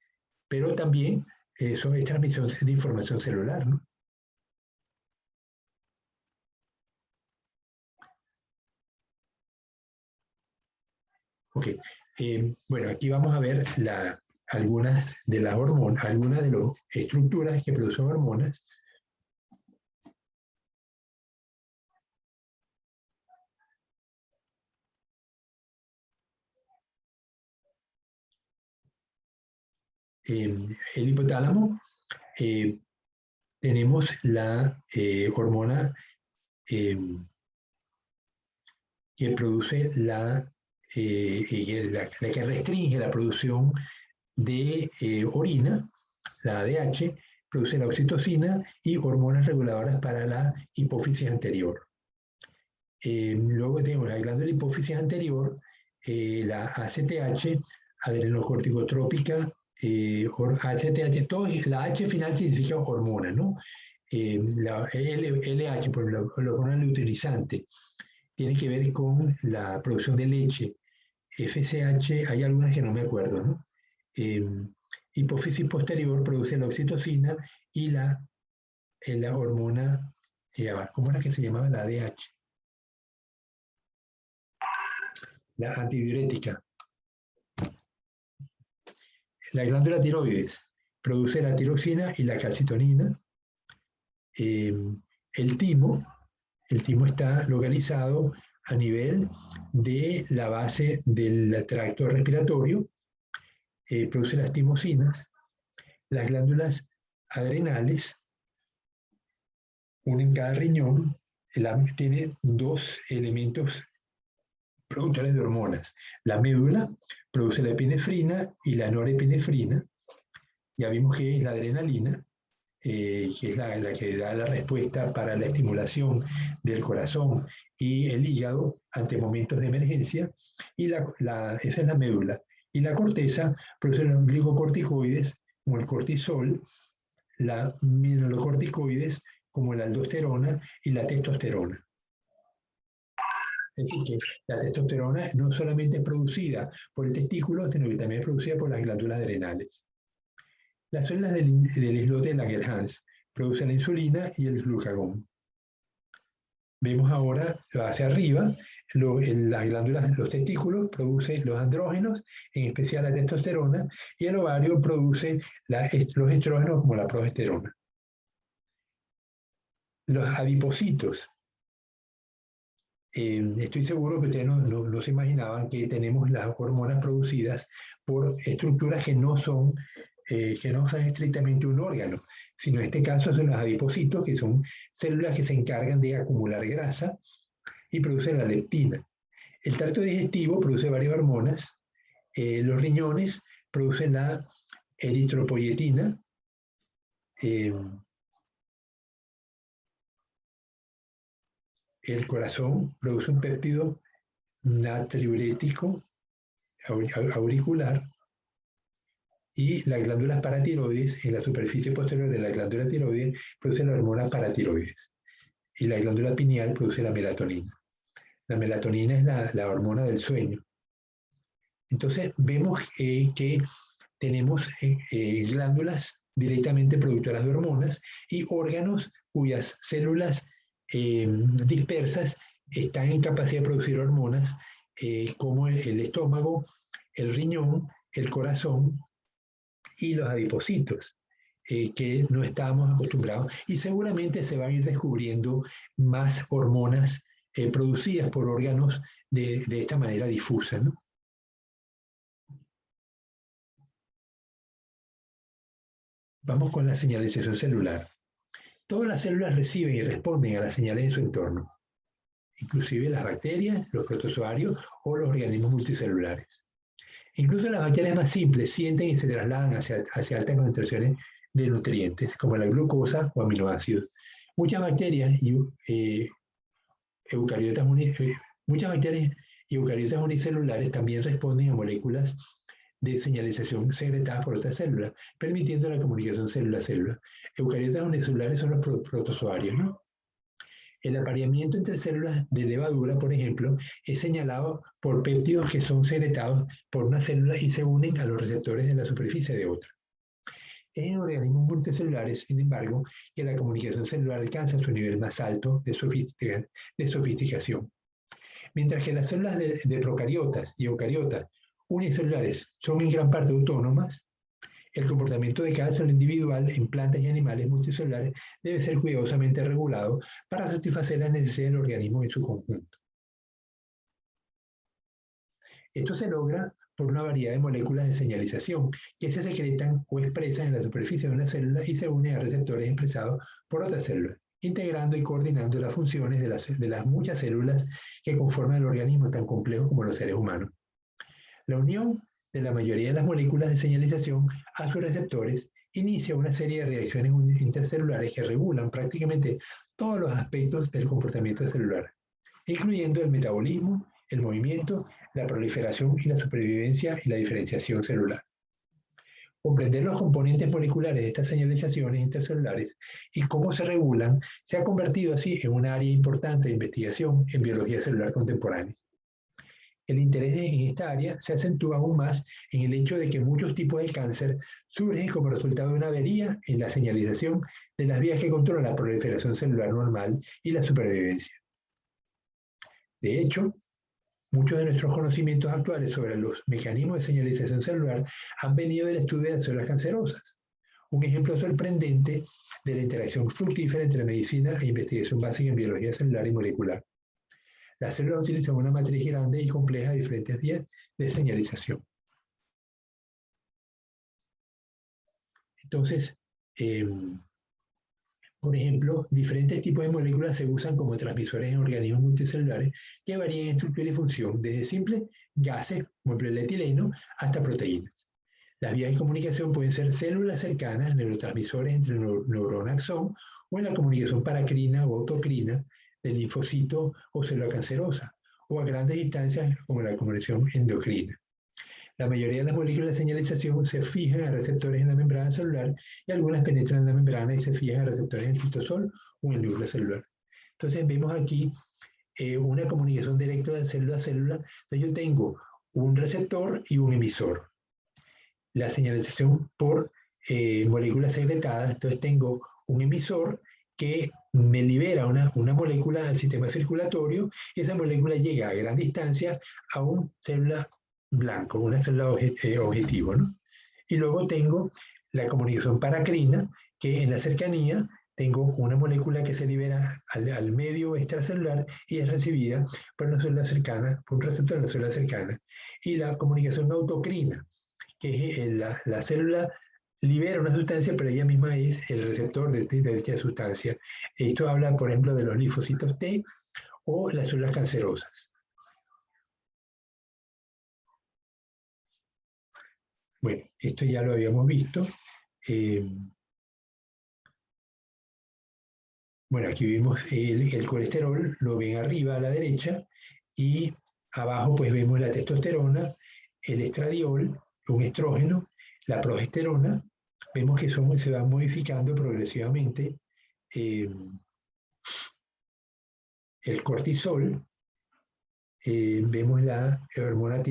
pero también eso es transmisión de información celular, ¿no? Ok, bueno, aquí vamos a ver algunas de las hormonas, algunas de las estructuras que producen hormonas. El hipotálamo, tenemos la hormona que produce la que restringe la producción de orina, la ADH, produce la oxitocina y hormonas reguladoras para la hipófisis anterior. Luego tenemos la glándula hipófisis anterior, la ACTH, adrenocorticotrópica, ACTH, todo, la H final significa hormona, ¿no? La LH, por la hormona luteinizante, tiene que ver con la producción de leche. FSH, hay algunas que no me acuerdo, ¿no? Hipófisis posterior produce la oxitocina y la hormona, ¿cómo era que se llamaba? La ADH. La antidiurética. La glándula tiroides produce la tiroxina y la calcitonina. El timo está localizado a nivel de la base del tracto respiratorio, produce las timosinas. Las glándulas adrenales, una en cada riñón, tiene dos elementos productores de hormonas. La médula produce la epinefrina y la norepinefrina. Ya vimos que es la adrenalina, que es la que da la respuesta para la estimulación del corazón y el hígado ante momentos de emergencia. Y esa es la médula. Y la corteza produce los glicocorticoides, como el cortisol, la mineralocorticoides, como la aldosterona y la testosterona. Es decir, que la testosterona no solamente es producida por el testículo, sino que también es producida por las glándulas adrenales. Las células del islote de Langerhans producen la insulina y el glucagón. Vemos ahora hacia arriba, las glándulas, los testículos producen los andrógenos, en especial la testosterona, y el ovario produce los estrógenos como la progesterona. Los adipocitos. Estoy seguro que ustedes no se imaginaban que tenemos las hormonas producidas por estructuras que no son estrictamente un órgano, sino en este caso son los adipocitos, que son células que se encargan de acumular grasa y producen la leptina. El tracto digestivo produce varias hormonas. Los riñones producen la eritropoyetina. El corazón produce un péptido natriurético auricular, y las glándulas paratiroides, en la superficie posterior de la glándula tiroides, producen la hormona paratiroides. Y la glándula pineal produce la melatonina. La melatonina es la hormona del sueño. Entonces, vemos que tenemos glándulas directamente productoras de hormonas y órganos cuyas células dispersas están en capacidad de producir hormonas, como el estómago, el riñón, el corazón y los adipocitos, que no estábamos acostumbrados, y seguramente se van a ir descubriendo más hormonas producidas por órganos de esta manera difusa, ¿no? Vamos con la señalización celular. Todas las células reciben y responden a las señales de su entorno, inclusive las bacterias, los protozoarios o los organismos multicelulares. Incluso las bacterias más simples sienten y se trasladan hacia altas concentraciones de nutrientes, como la glucosa o aminoácidos. Muchas bacterias y eucariotas unicelulares también responden a moléculas de señalización secretadas por otras células, permitiendo la comunicación célula-célula. Eucariotas unicelulares son los protozoarios, ¿no? El apareamiento entre células de levadura, por ejemplo, es señalado por péptidos que son secretados por una célula y se unen a los receptores de la superficie de otra. Es en organismos multicelulares, sin embargo, que la comunicación celular alcanza su nivel más alto de sofisticación. Mientras que las células de procariotas y eucariotas unicelulares son en gran parte autónomas, el comportamiento de cada célula individual en plantas y animales multicelulares debe ser cuidadosamente regulado para satisfacer las necesidades del organismo en su conjunto. Esto se logra por una variedad de moléculas de señalización que se secretan o expresan en la superficie de una célula y se unen a receptores expresados por otras células, integrando y coordinando las funciones de las muchas células que conforman el organismo tan complejo como los seres humanos. La unión de la mayoría de las moléculas de señalización a sus receptores inicia una serie de reacciones intercelulares que regulan prácticamente todos los aspectos del comportamiento celular, incluyendo el metabolismo, el movimiento, la proliferación y la supervivencia y la diferenciación celular. Comprender los componentes moleculares de estas señalizaciones intercelulares y cómo se regulan se ha convertido así en un área importante de investigación en biología celular contemporánea. El interés en esta área se acentúa aún más en el hecho de que muchos tipos de cáncer surgen como resultado de una avería en la señalización de las vías que controlan la proliferación celular normal y la supervivencia. De hecho, muchos de nuestros conocimientos actuales sobre los mecanismos de señalización celular han venido del estudio de las células cancerosas. Un ejemplo sorprendente de la interacción fructífera entre medicina e investigación básica en biología celular y molecular. Las células utilizan una matriz grande y compleja de diferentes vías de señalización. Entonces, por ejemplo, diferentes tipos de moléculas se usan como transmisores en organismos multicelulares que varían en estructura y función, desde simples gases, como el etileno, hasta proteínas. Las vías de comunicación pueden ser células cercanas, neurotransmisores entre neurona y axón, o en la comunicación paracrina o autocrina del linfocito o célula cancerosa, o a grandes distancias como la comunicación endocrina. La mayoría de las moléculas de señalización se fijan a receptores en la membrana celular y algunas penetran en la membrana y se fijan a receptores en el citosol o en el núcleo celular. Entonces vemos aquí una comunicación directa de célula a célula. Entonces yo tengo un receptor y un emisor. La señalización por moléculas secretadas, entonces tengo un emisor que me libera una molécula al sistema circulatorio y esa molécula llega a gran distancia a una célula blanco, una célula objetivo, ¿no? Y luego tengo la comunicación paracrina, que en la cercanía tengo una molécula que se libera al medio extracelular y es recibida por una célula cercana, por un receptor en la célula cercana. Y la comunicación autocrina, que es la célula libera una sustancia, pero ella misma es el receptor de dicha sustancia. Esto habla, por ejemplo, de los linfocitos T o las células cancerosas. Bueno, esto ya lo habíamos visto. Bueno, aquí vimos el colesterol, lo ven arriba a la derecha, y abajo pues vemos la testosterona, el estradiol, un estrógeno, la progesterona. Vemos que se van modificando progresivamente el cortisol. Vemos la hormona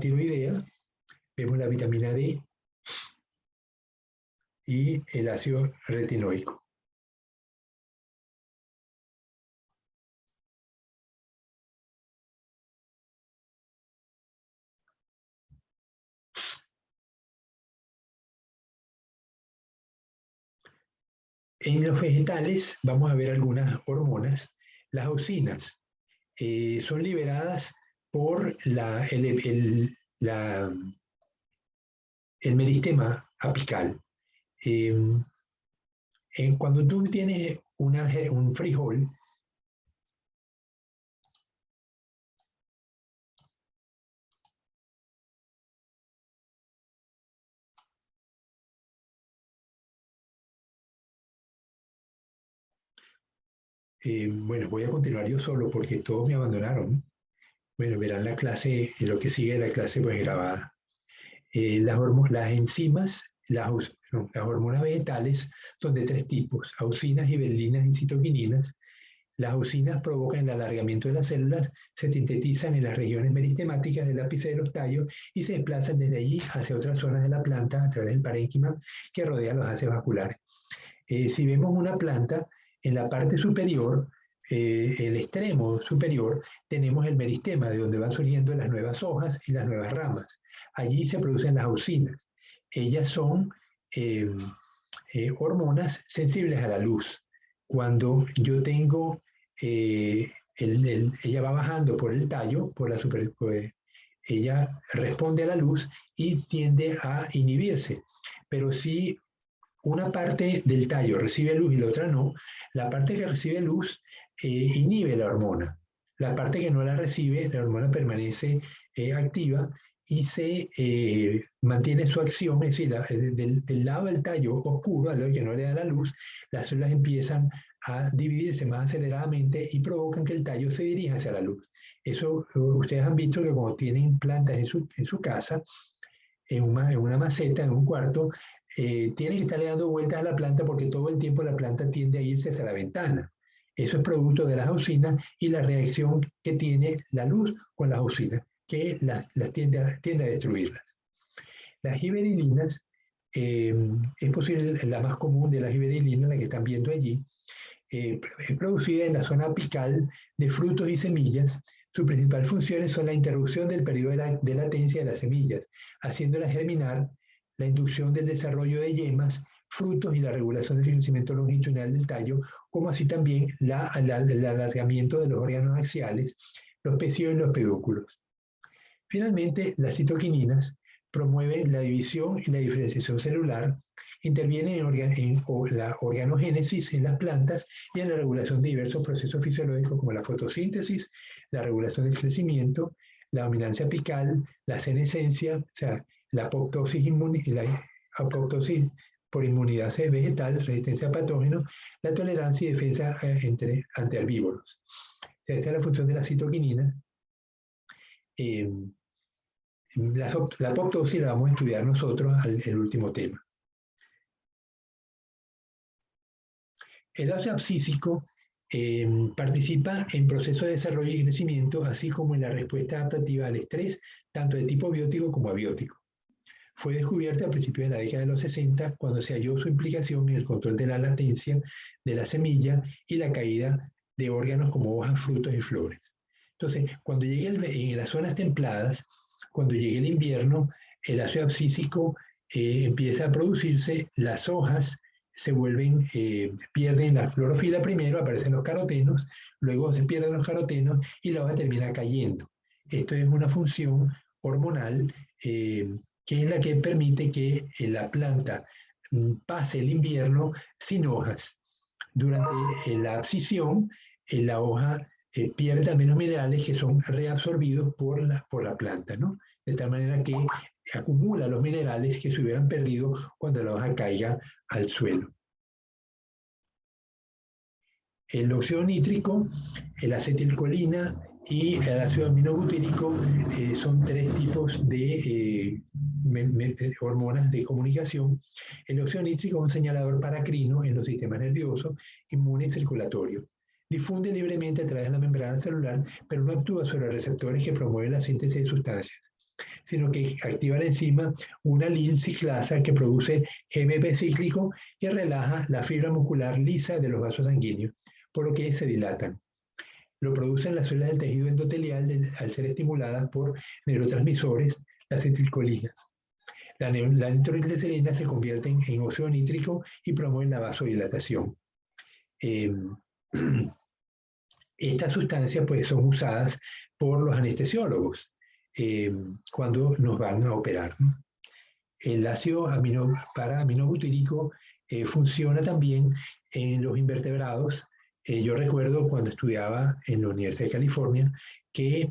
tiroidea, vemos la vitamina D y el ácido retinoico. En los vegetales vamos a ver algunas hormonas. Las auxinas son liberadas por el meristema apical. Cuando tú tienes un frijol, bueno, voy a continuar yo solo porque todos me abandonaron. Bueno, verán la clase, lo que sigue de la clase pues grabada. Las enzimas, las hormonas vegetales son de tres tipos: auxinas, gibberelinas y citoquininas. Las auxinas provocan el alargamiento de las células, se sintetizan en las regiones meristemáticas del ápice de los tallos y se desplazan desde allí hacia otras zonas de la planta a través del parénquima que rodea los haces vasculares. Si vemos una planta, en la parte superior, el extremo superior, tenemos el meristema, de donde van surgiendo las nuevas hojas y las nuevas ramas. Allí se producen las auxinas. Ellas son hormonas sensibles a la luz. Cuando yo tengo, ella va bajando por el tallo, ella responde a la luz y tiende a inhibirse. Pero si una parte del tallo recibe luz y la otra no, la parte que recibe luz inhibe la hormona. La parte que no la recibe, la hormona permanece activa y se mantiene su acción. Es decir, del lado del tallo oscuro, al lado que no le da la luz, las células empiezan a dividirse más aceleradamente y provocan que el tallo se dirija hacia la luz. Eso ustedes han visto que cuando tienen plantas en su casa, en una maceta, en un cuarto, tienen que estarle dando vueltas a la planta porque todo el tiempo la planta tiende a irse hacia la ventana. Eso es producto de las auxinas y la reacción que tiene la luz con las auxinas, que las tiende a destruirlas. Las giberilinas, es posible la más común de las giberilinas, la que están viendo allí, es producida en la zona apical de frutos y semillas. Sus principales funciones son la interrupción del periodo de latencia de las semillas, haciéndolas germinar, la inducción del desarrollo de yemas, frutos y la regulación del crecimiento longitudinal del tallo, como así también el alargamiento de los órganos axiales, los pecíolos y los pedúnculos. Finalmente, las citoquininas promueven la división y la diferenciación celular, intervienen en la organogénesis en las plantas y en la regulación de diversos procesos fisiológicos como la fotosíntesis, la regulación del crecimiento, la dominancia apical, la senescencia, o sea, la apoptosis por inmunidad vegetal, resistencia a patógenos, la tolerancia y defensa ante herbívoros. O sea, esta es la función de la citoquinina. La apoptosis la vamos a estudiar nosotros el último tema. El ácido abscísico participa en procesos de desarrollo y crecimiento, así como en la respuesta adaptativa al estrés, tanto de tipo biótico como abiótico. Fue descubierta a principios de la década de los 60, cuando se halló su implicación en el control de la latencia de la semilla y la caída de órganos como hojas, frutos y flores. Entonces, cuando llegue en las zonas templadas, cuando llegue el invierno, el ácido abscísico empieza a producirse, las hojas se vuelven, pierden la clorofila primero, aparecen los carotenos, luego se pierden los carotenos y la hoja termina cayendo. Esto es una función hormonal que es la que permite que la planta pase el invierno sin hojas. Durante la abscisión, la hoja pierde también los minerales que son reabsorbidos por la planta, ¿no? De tal manera que acumula los minerales que se hubieran perdido cuando la hoja caiga al suelo. El óxido nítrico, la acetilcolina y el ácido aminobutírico son tres tipos de hormonas de comunicación. El óxido nítrico es un señalador paracrino en los sistemas nerviosos, inmune y circulatorio. Difunde libremente a través de la membrana celular, pero no actúa sobre los receptores que promueven la síntesis de sustancias, sino que activa la enzima una alil ciclasa que produce GMP cíclico que relaja la fibra muscular lisa de los vasos sanguíneos, por lo que se dilatan. Lo producen las células del tejido endotelial al ser estimuladas por neurotransmisores, la acetilcolina. La nitroglicerina se convierte en óxido nítrico y promueve la vasodilatación. Estas sustancias pues, son usadas por los anestesiólogos cuando nos van a operar, ¿no? El ácido aminobutírico funciona también en los invertebrados. Yo recuerdo cuando estudiaba en la Universidad de California que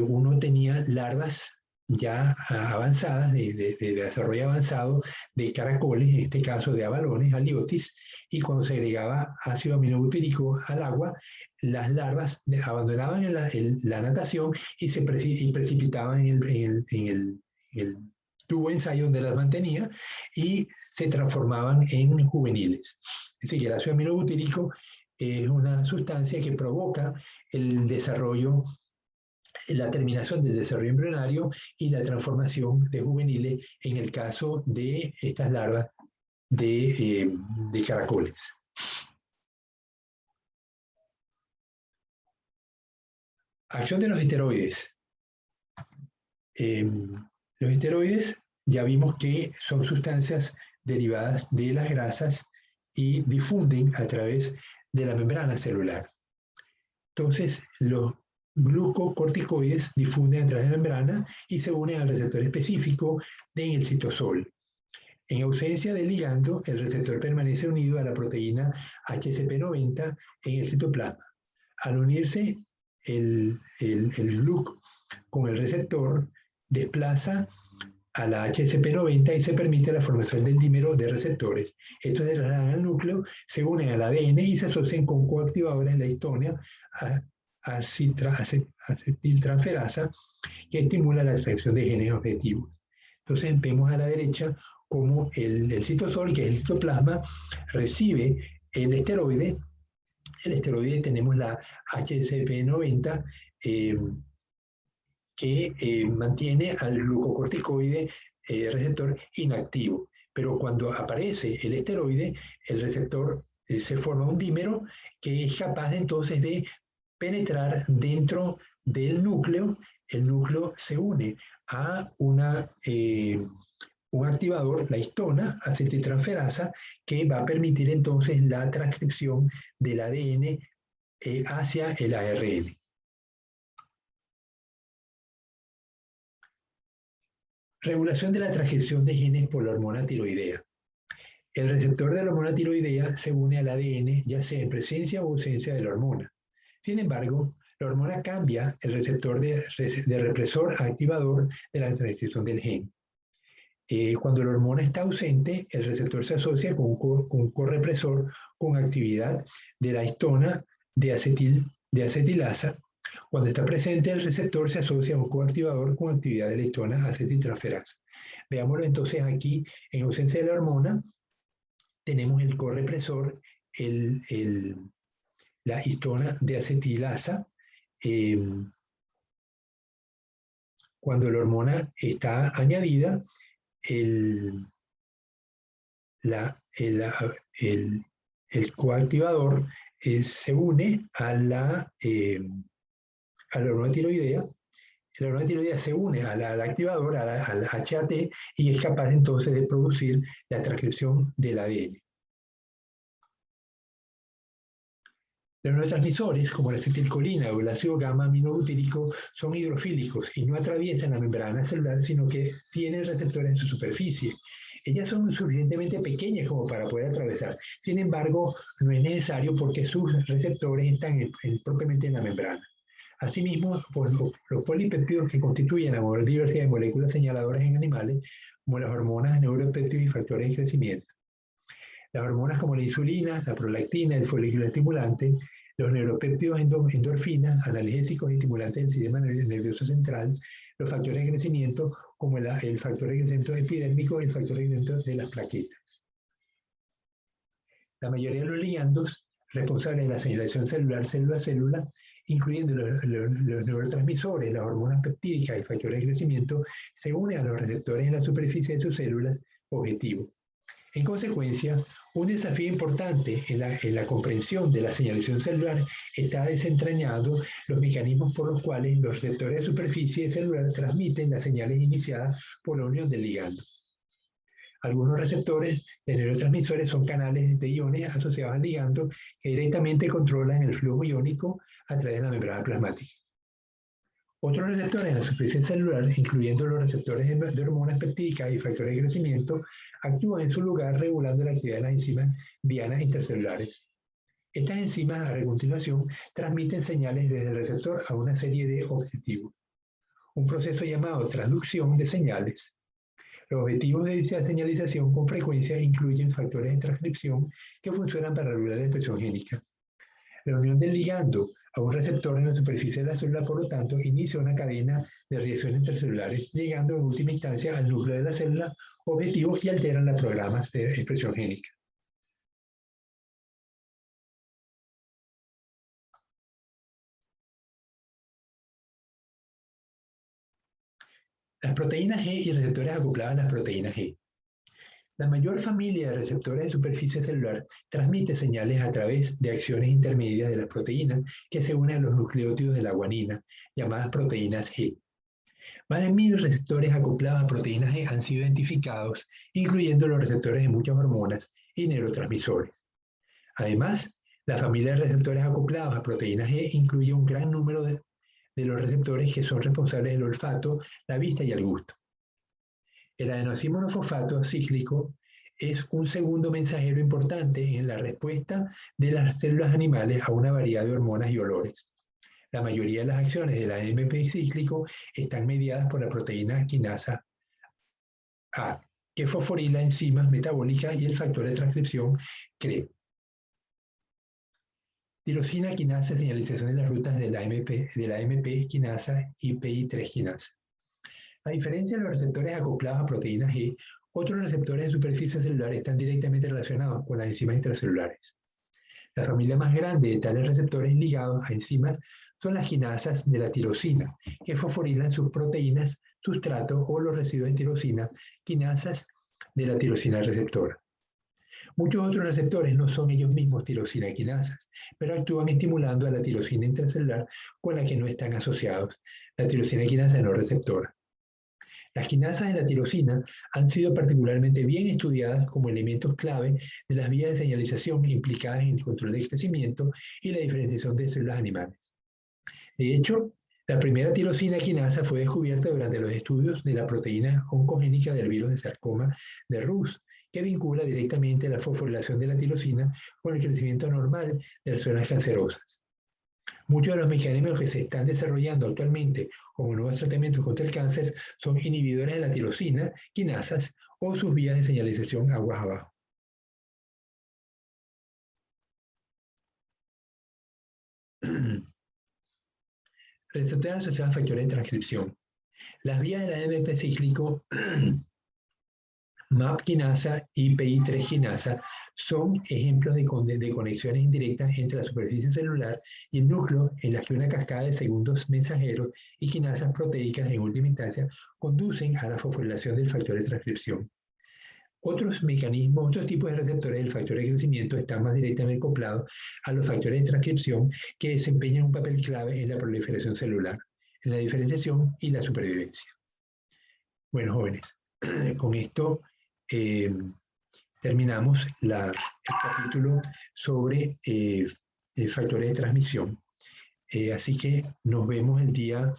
uno tenía larvas ya avanzadas, de desarrollo avanzado, de caracoles, en este caso de abalones, aliotis, y cuando se agregaba ácido aminobutírico al agua, las larvas abandonaban la natación y se precipitaban en el tubo de ensayo donde las mantenía y se transformaban en juveniles. Es decir, que el ácido aminobutírico es una sustancia que provoca el desarrollo, la terminación del desarrollo embrionario y la transformación de juveniles en el caso de estas larvas de caracoles. Acción de los esteroides. Los esteroides ya vimos que son sustancias derivadas de las grasas y difunden a través de la membrana celular. Entonces, los glucocorticoides difunden a través de la membrana y se unen al receptor específico en el citosol. En ausencia de ligando, el receptor permanece unido a la proteína HCP90 en el citoplasma. Al unirse el GLUC con el receptor, desplaza a la HSP90 y se permite la formación del dímero de receptores. Estos se trasladan al núcleo, se unen al ADN y se asocian con coactivadores de la histona acetiltransferasa que estimula la expresión de genes objetivos. Entonces vemos a la derecha cómo el citosol, que es el citoplasma, recibe el esteroide. El esteroide tenemos la HSP90 que mantiene al glucocorticoide receptor inactivo. Pero cuando aparece el esteroide, el receptor se forma un dímero que es capaz entonces de penetrar dentro del núcleo. El núcleo se une a un activador, la histona acetiltransferasa, que va a permitir entonces la transcripción del ADN hacia el ARN. Regulación de la transcripción de genes por la hormona tiroidea. El receptor de la hormona tiroidea se une al ADN, ya sea en presencia o ausencia de la hormona. Sin embargo, la hormona cambia el receptor de represor a activador de la transcripción del gen. Cuando la hormona está ausente, el receptor se asocia con un correpresor con actividad de la histona de acetilasa. Cuando está presente, el receptor se asocia a un coactivador con actividad de la histona acetiltransferasa. Veámoslo entonces aquí, en ausencia de la hormona, tenemos el correpresor, la histona de acetilasa. Cuando la hormona está añadida, el coactivador se une a la hormona tiroidea. La hormona tiroidea se une al activador, al HAT, y es capaz entonces de producir la transcripción del ADN. Los neurotransmisores, como la acetilcolina o el ácido gamma-aminobutírico, son hidrofílicos y no atraviesan la membrana celular, sino que tienen receptores en su superficie. Ellas son suficientemente pequeñas como para poder atravesar. Sin embargo, no es necesario porque sus receptores están propiamente en la membrana. Asimismo, los polipéptidos que constituyen la mayor diversidad de moléculas señaladoras en animales, como las hormonas, neuropéptidos y factores de crecimiento. Las hormonas como la insulina, la prolactina, el folículo estimulante, los neuropéptidos endorfinas, analgésicos y estimulantes del sistema nervioso central, los factores de crecimiento como el factor de crecimiento epidérmico y el factor de crecimiento de las plaquetas. La mayoría de los ligandos responsables de la señalización celular célula a célula, incluyendo los neurotransmisores, las hormonas peptídicas y factores de crecimiento, se unen a los receptores en la superficie de sus células objetivo. En consecuencia, un desafío importante en la comprensión de la señalización celular está desentrañando los mecanismos por los cuales los receptores de superficie celular transmiten las señales iniciadas por la unión del ligando. Algunos receptores de neurotransmisores son canales de iones asociados al ligando que directamente controlan el flujo iónico a través de la membrana plasmática. Otros receptores en la superficie celular, incluyendo los receptores de hormonas peptídicas y factores de crecimiento, actúan en su lugar regulando la actividad de las enzimas vianas intercelulares. Estas enzimas, a continuación, transmiten señales desde el receptor a una serie de objetivos. Un proceso llamado transducción de señales. Los objetivos de esta señalización con frecuencia incluyen factores de transcripción que funcionan para regular la expresión génica. La unión del ligando a un receptor en la superficie de la célula, por lo tanto, inicia una cadena de reacciones intercelulares, llegando en última instancia al núcleo de la célula objetivo y alteran los programas de expresión génica. Las proteínas G y receptores acoplados a las proteínas G. La mayor familia de receptores de superficie celular transmite señales a través de acciones intermedias de las proteínas que se unen a los nucleótidos de la guanina, llamadas proteínas G. Más de 1000 receptores acoplados a proteínas G han sido identificados, incluyendo los receptores de muchas hormonas y neurotransmisores. Además, la familia de receptores acoplados a proteínas G incluye un gran número de los receptores que son responsables del olfato, la vista y el gusto. El adenosín monofosfato cíclico es un segundo mensajero importante en la respuesta de las células animales a una variedad de hormonas y olores. La mayoría de las acciones del AMP cíclico están mediadas por la proteína quinasa A, que fosforila enzimas metabólicas y el factor de transcripción CRE. Tirosina quinasa, señalización de las rutas de la AMP quinasa y PI3 quinasa. A diferencia de los receptores acoplados a proteína G, otros receptores de superficie celular están directamente relacionados con las enzimas intracelulares. La familia más grande de tales receptores ligados a enzimas son las quinasas de la tirosina, que fosforilan sus proteínas, sustrato o los residuos de tirosina, quinasas de la tirosina receptora. Muchos otros receptores no son ellos mismos tirosina quinasas, pero actúan estimulando a la tirosina intracelular con la que no están asociados. La tirosina quinasa no receptora. Las quinasas de la tirosina han sido particularmente bien estudiadas como elementos clave de las vías de señalización implicadas en el control del crecimiento y la diferenciación de células animales. De hecho, la primera tirosina quinasa fue descubierta durante los estudios de la proteína oncogénica del virus de sarcoma de Rous, que vincula directamente la fosforilación de la tirosina con el crecimiento normal de las células cancerosas. Muchos de los mecanismos que se están desarrollando actualmente como nuevos tratamientos contra el cáncer son inhibidores de la tirosina, quinasas o sus vías de señalización aguas abajo. Receptores asociados a factores de transcripción. Las vías del AMP cíclico MAP quinasa y PI3 quinasa son ejemplos de conexiones indirectas entre la superficie celular y el núcleo en las que una cascada de segundos mensajeros y quinasas proteicas en última instancia conducen a la fosforilación del factor de transcripción. Otros mecanismos, otros tipos de receptores del factor de crecimiento están más directamente acoplados a los factores de transcripción que desempeñan un papel clave en la proliferación celular, en la diferenciación y la supervivencia. Bueno, jóvenes, con esto terminamos el capítulo sobre factores de transmisión. Así que nos vemos el día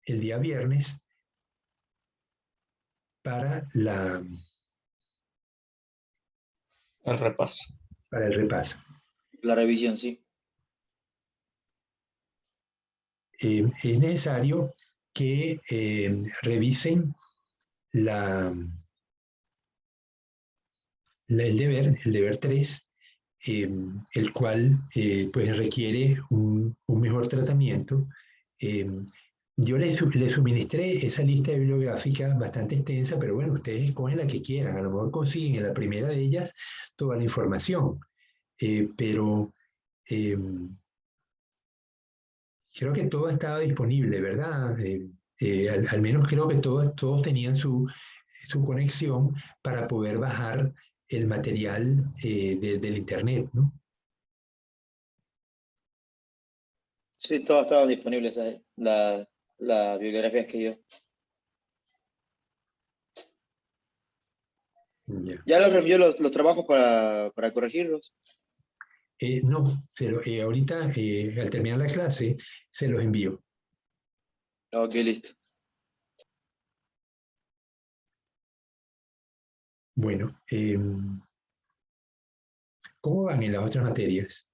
viernes para El repaso. para el repaso. La revisión, sí. Es necesario que revisen el deber 3, el cual pues requiere un mejor tratamiento. Yo les suministré esa lista bibliográfica bastante extensa, pero bueno, ustedes escogen la que quieran. A lo mejor consiguen en la primera de ellas toda la información. Pero creo que todo estaba disponible, ¿verdad? Al menos creo que todos tenían su conexión para poder bajar el material del internet, ¿no? Sí, todas estaban disponibles, las bibliografías que yo. ¿Ya los reenvió los trabajos para corregirlos? No, ahorita al terminar la clase se los envío. Ok, listo. Bueno, ¿cómo van en las otras materias?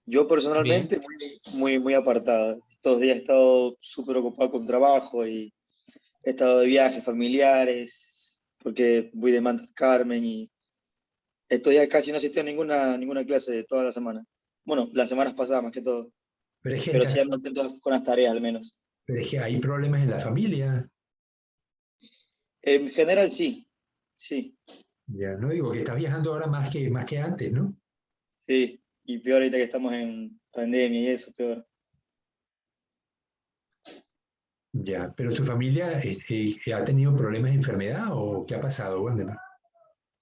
Yo personalmente muy apartado. Estos días he estado súper ocupado con trabajo y he estado de viajes familiares porque voy de Manta Carmen y estos días casi no asistí a ninguna clase de toda la semana. Bueno, las semanas pasadas más que todo. Pero sí ando atento con las tareas al menos. Pero es que hay problemas en la familia. En general sí, sí. Ya, no digo que estás viajando ahora más que antes, ¿no? Sí, y peor ahorita que estamos en pandemia y eso, peor. Ya, pero ¿tu familia ha tenido problemas de enfermedad o qué ha pasado, Wandemar?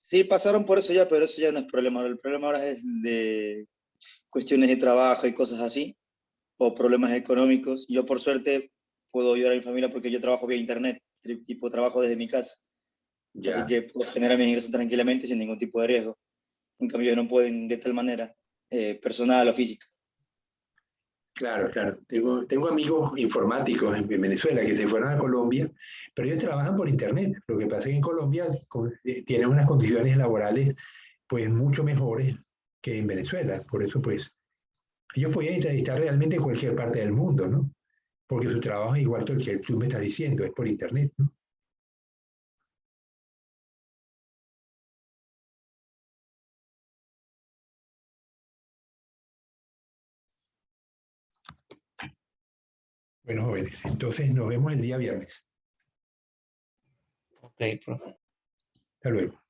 Sí, pasaron por eso ya, pero eso ya no es problema. El problema ahora es de cuestiones de trabajo y cosas así, o problemas económicos. Yo por suerte puedo ayudar a mi familia porque yo trabajo vía internet, tipo trabajo desde mi casa. Ya. Así que puedo generar mis ingresos tranquilamente sin ningún tipo de riesgo. En cambio, ellos no pueden de tal manera, personal o física. Claro, claro. Tengo amigos informáticos en Venezuela que se fueron a Colombia, pero ellos trabajan por internet. Lo que pasa es que en Colombia tienen unas condiciones laborales pues mucho mejores que en Venezuela. Por eso pues ellos podían entrevistar realmente en cualquier parte del mundo, ¿no? porque su trabajo es igual que el que tú me estás diciendo, es por internet, ¿no? Bueno, jóvenes, entonces nos vemos el día viernes. Ok, profe. Hasta luego.